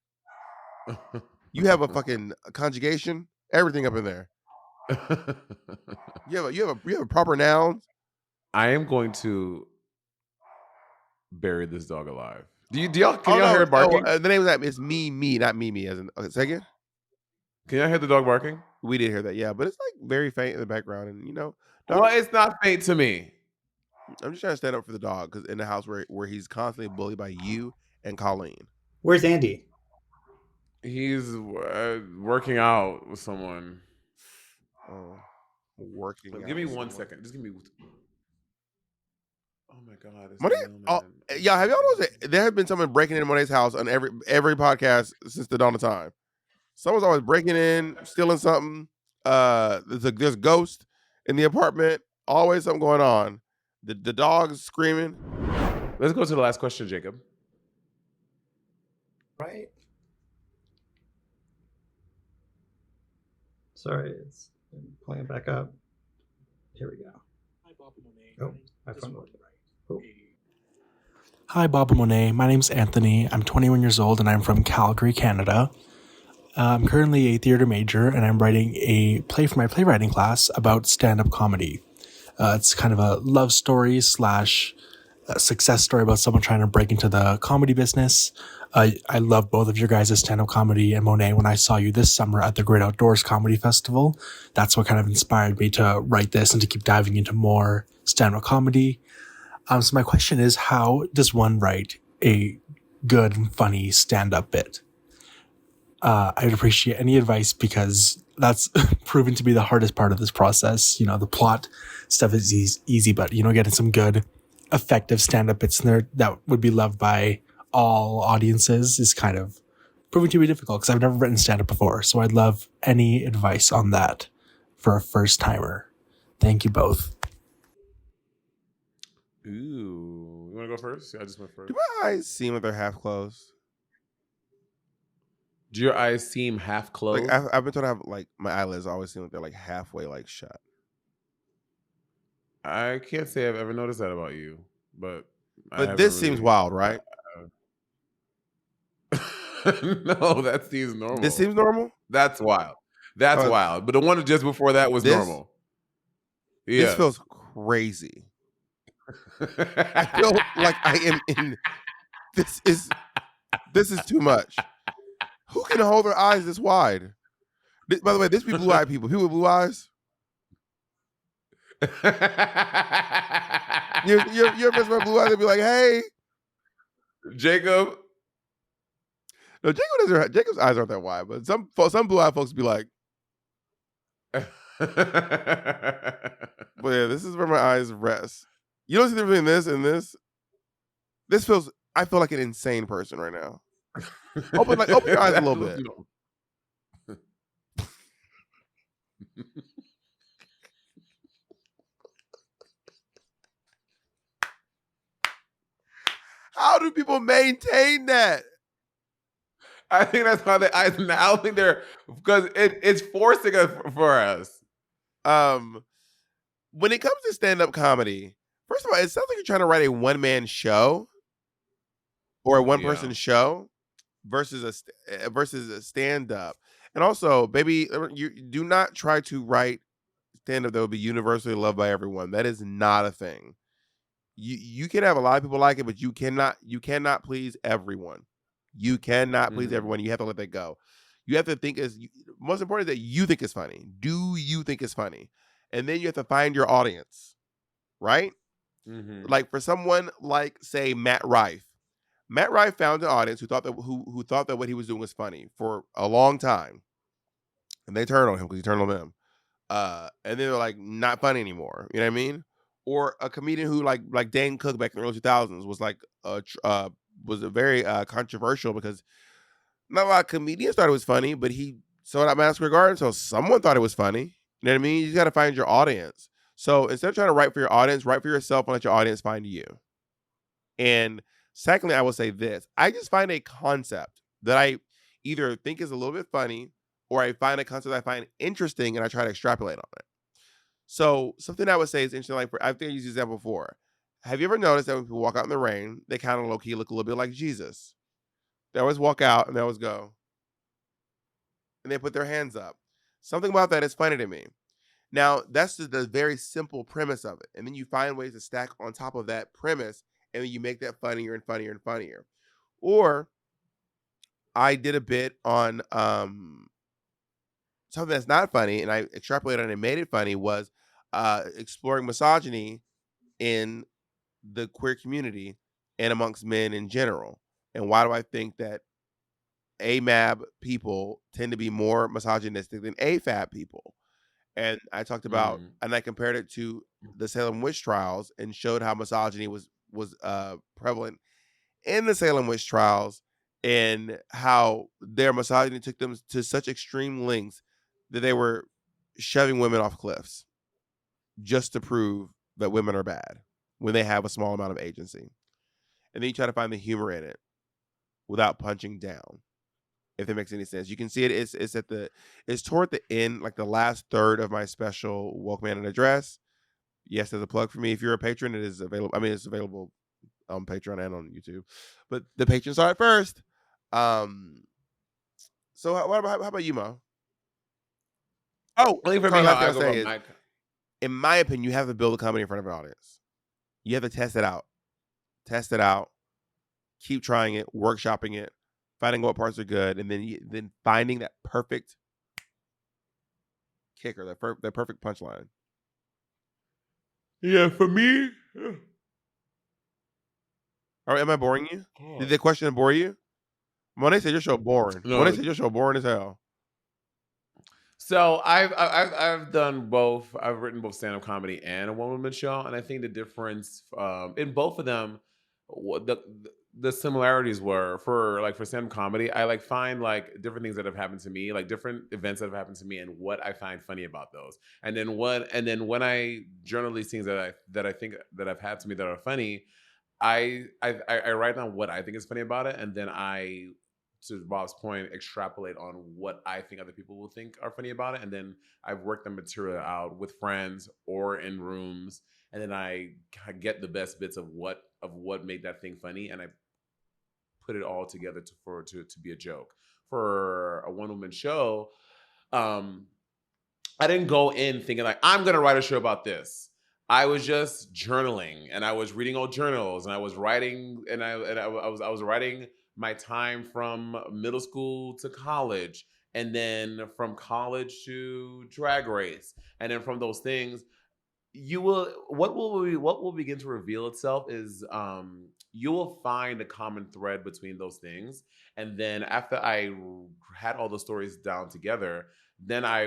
S1: You have a fucking conjugation, everything up in there. You have a proper noun.
S2: I am going to bury this dog alive. Can y'all hear it barking?
S1: The name of that is me, not Mimi. As in, okay, say again.
S2: Can y'all hear the dog barking?
S1: We did hear that, yeah, but it's like very faint in the background, and
S2: well, it's not faint to me.
S1: I'm just trying to stand up for the dog because in the house where he's constantly bullied by you and Colleen.
S3: Where's Andy?
S2: He's working out with someone.
S1: Oh, working.
S2: Give me 1 second. Just give me. Oh my god!
S1: Yeah, have y'all noticed that there have been someone breaking into Monet's house on every podcast since the dawn of time? Someone's always breaking in, stealing something. There's a ghost in the apartment. Always something going on. The dog's screaming.
S2: Let's go to the last question, Jacob.
S3: Right. Sorry, it's pulling it back up. Here we go.
S8: Hi, Bob and Monet.
S3: Oh, my phone went right. Oh.
S8: Hi, Bob and Monet. My name's Anthony. I'm 21 years old and I'm from Calgary, Canada. I'm currently a theater major and I'm writing a play for my playwriting class about stand-up comedy. It's kind of a love story / a success story about someone trying to break into the comedy business. I love both of your guys' stand-up comedy, and Monet, when I saw you this summer at the Great Outdoors Comedy Festival, that's what kind of inspired me to write this and to keep diving into more stand-up comedy. So my question is, how does one write a good and funny stand-up bit? I'd appreciate any advice because that's proven to be the hardest part of this process. The plot stuff is easy, but, getting some good, effective stand-up bits in there that would be loved by all audiences is kind of proving to be difficult because I've never written stand-up before. So I'd love any advice on that for a first-timer. Thank you both.
S2: Ooh. You want to go first? Yeah, I just went first.
S1: Do my eyes seem like they're half closed?
S2: Do your eyes seem half closed?
S1: Like I've been told to have like my eyelids always seem like they're like halfway like shut.
S2: I can't say I've ever noticed that about you, but
S1: this seems wild, right?
S2: No, that seems normal.
S1: This seems normal?
S2: That's wild. That's wild. But the one just before that was normal. Yeah.
S1: This feels crazy. I feel like I am in. This is too much. Who can hold their eyes this wide? By the way, this be blue-eyed people. People with blue eyes. You're messing with blue eyes and be like, hey.
S2: Jacob.
S1: No, Jacob's eyes aren't that wide, but some blue-eyed folks be like, but yeah, this is where my eyes rest. You don't see the difference between this and this. I feel like an insane person right now. Open your eyes a little bit. How do people maintain that?
S2: I think that's why I don't think they're, because it's forcing us for us.
S1: When it comes to stand-up comedy, first of all, it sounds like you're trying to write a one-man show or a one-person show versus a stand-up. And also, baby, you do not try to write stand-up that will be universally loved by everyone. That is not a thing. You can have a lot of people like it, but you cannot please everyone. You cannot please everyone. You have to let that go. You have to think most important is that you think it's funny. Do you think it's funny? And then you have to find your audience, right?
S2: Mm-hmm.
S1: Like for someone like, say, Matt Rife. Matt Rife found an audience who thought that what he was doing was funny for a long time, and they turned on him because he turned on them. And then they're like, not funny anymore. You know what I mean? Or a comedian who like Dane Cook back in the early 2000s was very controversial because not a lot of comedians thought it was funny, but he sold out Madison Square Garden, so someone thought it was funny. You know what I mean? You just got to find your audience. So instead of trying to write for your audience, write for yourself and let your audience find you. And secondly, I will say this. I just find a concept that I either think is a little bit funny or I find a concept I find interesting and I try to extrapolate on it. So something I would say is interesting, like I think I used this example before. Have you ever noticed that when people walk out in the rain, they kind of low-key look a little bit like Jesus? They always walk out and they always go. And they put their hands up. Something about that is funny to me. Now, that's the very simple premise of it. And then you find ways to stack on top of that premise, and then you make that funnier and funnier and funnier. Or I did a bit on something that's not funny, and I extrapolated on and made it funny, was exploring misogyny in the queer community and amongst men in general. And why do I think that AMAB people tend to be more misogynistic than AFAB people? And I talked about, and I compared it to the Salem witch trials and showed how misogyny was prevalent in the Salem witch trials and how their misogyny took them to such extreme lengths that they were shoving women off cliffs just to prove that women are bad when they have a small amount of agency. And then you try to find the humor in it without punching down, if that makes any sense. You can see it. It's toward the end, like the last third of my special Woke Man and Address. Yes, there's a plug for me. If you're a patron, it is available. I mean, it's available on Patreon and on YouTube, but the patrons start first. So how about you, Mo? Oh,
S2: I think for
S1: sorry,
S2: me,
S1: last
S2: how
S1: thing
S2: I
S1: I'll
S2: go
S1: say
S2: about
S1: is, in my opinion, you have to build a comedy in front of an audience. You have to test it out. Test it out. Keep trying it, workshopping it, finding what parts are good, and then finding that perfect kicker, that perfect punchline.
S2: Yeah, for me.
S1: All right, am I boring you? Did the question bore you? Monet said your show boring.
S2: No.
S1: Monet said your show boring as hell.
S2: So I've done both. I've written both stand-up comedy and a one-woman show, and I think the difference in both of them, the similarities were for stand-up comedy, I find different things that have happened to me, like different events that have happened to me, and what I find funny about those. And then when I journal these things that I think that I've had to me that are funny, I write down what I think is funny about it, and then I, to Bob's point, extrapolate on what I think other people will think are funny about it, and then I've worked the material out with friends or in rooms, and then I get the best bits of what made that thing funny, and I put it all together to be a joke. For a one-woman show, I didn't go in thinking I'm gonna write a show about this. I was just journaling, and I was reading old journals, and I was writing, and I was writing my time from middle school to college, and then from college to Drag Race, and then from those things, you will what will begin to reveal itself is you will find a common thread between those things, and then after had all the stories down together, then I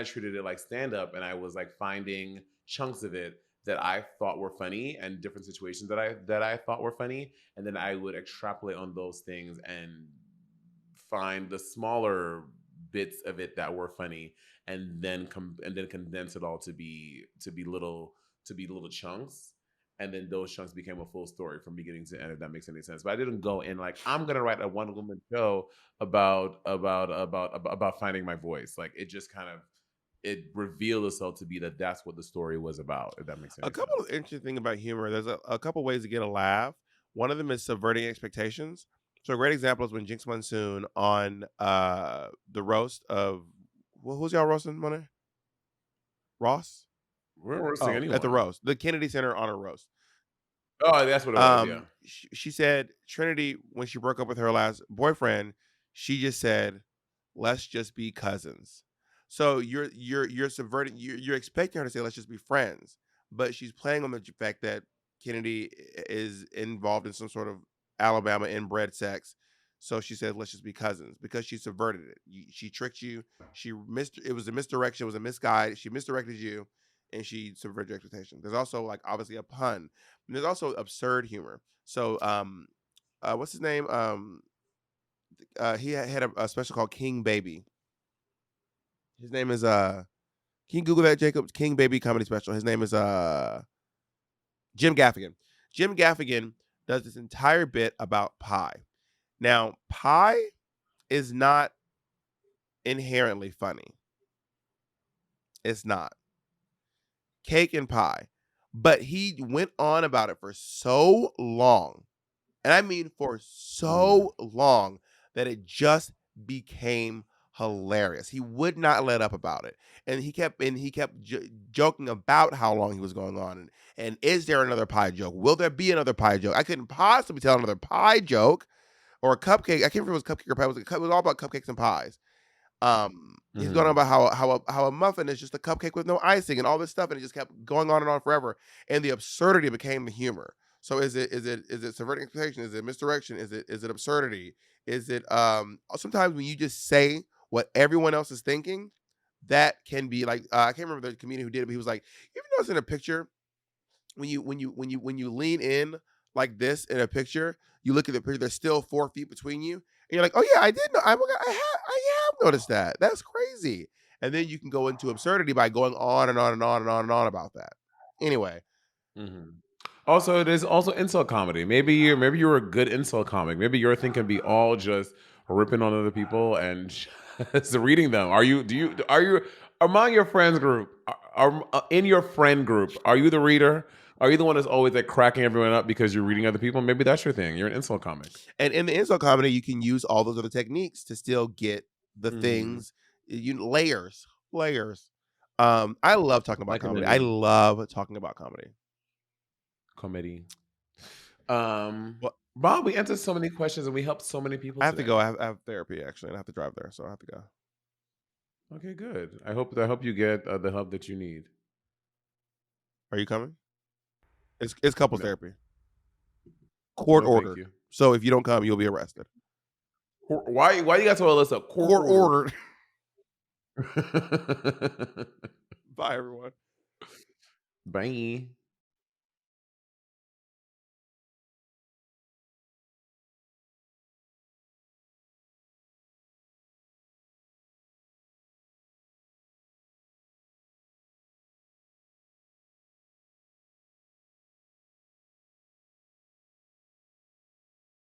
S2: treated it like stand up, and I was like finding chunks of it that I thought were funny, and different situations that I thought were funny, and then I would extrapolate on those things and find the smaller bits of it that were funny, and then condense it all to be little chunks, and then those chunks became a full story from beginning to end, if that makes any sense. But I didn't go in like I'm gonna write a one woman show about finding my voice. Like it just kind of it revealed itself to be that that's what the story was about, if that makes
S1: A
S2: any
S1: couple
S2: sense.
S1: of interesting things about humor. There's a couple ways to get a laugh. One of them is subverting expectations. So a great example is when Jinx Monsoon on the roast of who's y'all roasting, Monet? Ross?
S2: We're roasting
S1: Oh, at the
S2: anyone.
S1: roast, the Kennedy Center honor roast.
S2: Oh, that's what it was. Yeah.
S1: She said Trinity, when she broke up with her last boyfriend, she just said, "Let's just be cousins." So you're subverting. You're expecting her to say, "Let's just be friends," but she's playing on the fact that Kennedy is involved in some sort of Alabama inbred sex. So she said, "Let's just be cousins," because she subverted it. She tricked you. It was a misdirection. It was a misguide. She misdirected you, and she subverted your expectation. There's also like obviously a pun. And there's also absurd humor. So what's his name? He had a special called King Baby. His name is can you Google that, Jacob? King Baby comedy special. His name is Jim Gaffigan. Jim Gaffigan does this entire bit about pie. Now, pie is not inherently funny. It's not. Cake and pie. But he went on about it for so long, and I mean for
S2: Mhm.
S1: so long, that it just became hilarious. He would not let up about it, and he kept joking about how long he was going on, and is there another pie joke? Will there be another pie joke? I couldn't possibly tell another pie joke or a cupcake. I can't remember if it was cupcake or pie. It was all about cupcakes and pies. He's going on
S2: Mhm.
S1: about how a muffin is just a cupcake with no icing and all this stuff, and it just kept going on and on forever. And the absurdity became the humor. So is it subverting expectation? Is it misdirection? Is it absurdity? Is it sometimes when you just say what everyone else is thinking, that can be like I can't remember the comedian who did it, but he was like, you ever notice in a picture when you lean in like this in a picture, you look at the picture, there's still 4 feet between you, and you're like, oh yeah, I did know, I have noticed that. That's crazy. And then you can go into absurdity by going on and on and on and on and on about that. Anyway,
S2: Mhm. Also, there's also insult comedy. Maybe you're a good insult comic. Maybe your thing can be all just ripping on other people and just reading them. Are you among your friends group? In your friend group? Are you the reader? Are you the one that's always like cracking everyone up because you're reading other people? Maybe that's your thing. You're an insult comic.
S1: and in the insult comedy, you can use all those other techniques to still get the
S2: Hmm.
S1: things, layers. I love talking about
S2: Like
S1: comedy. I
S2: comedy,
S1: love talking about comedy.
S2: comedy.
S1: Well,
S2: Bob, we answered so many questions and we helped so many people
S1: I have to
S2: today.
S1: go. I have therapy actually, and I have to drive there, so I have to go.
S2: Okay, good. I hope you get the help that you need.
S1: Are you coming? It's couples
S2: No,
S1: therapy. Court
S2: no, thank
S1: ordered.
S2: you.
S1: So if you don't come, you'll be arrested.
S2: Why you got to Alyssa court
S1: Court
S2: ordered?
S1: ordered. Bye everyone.
S2: Bye.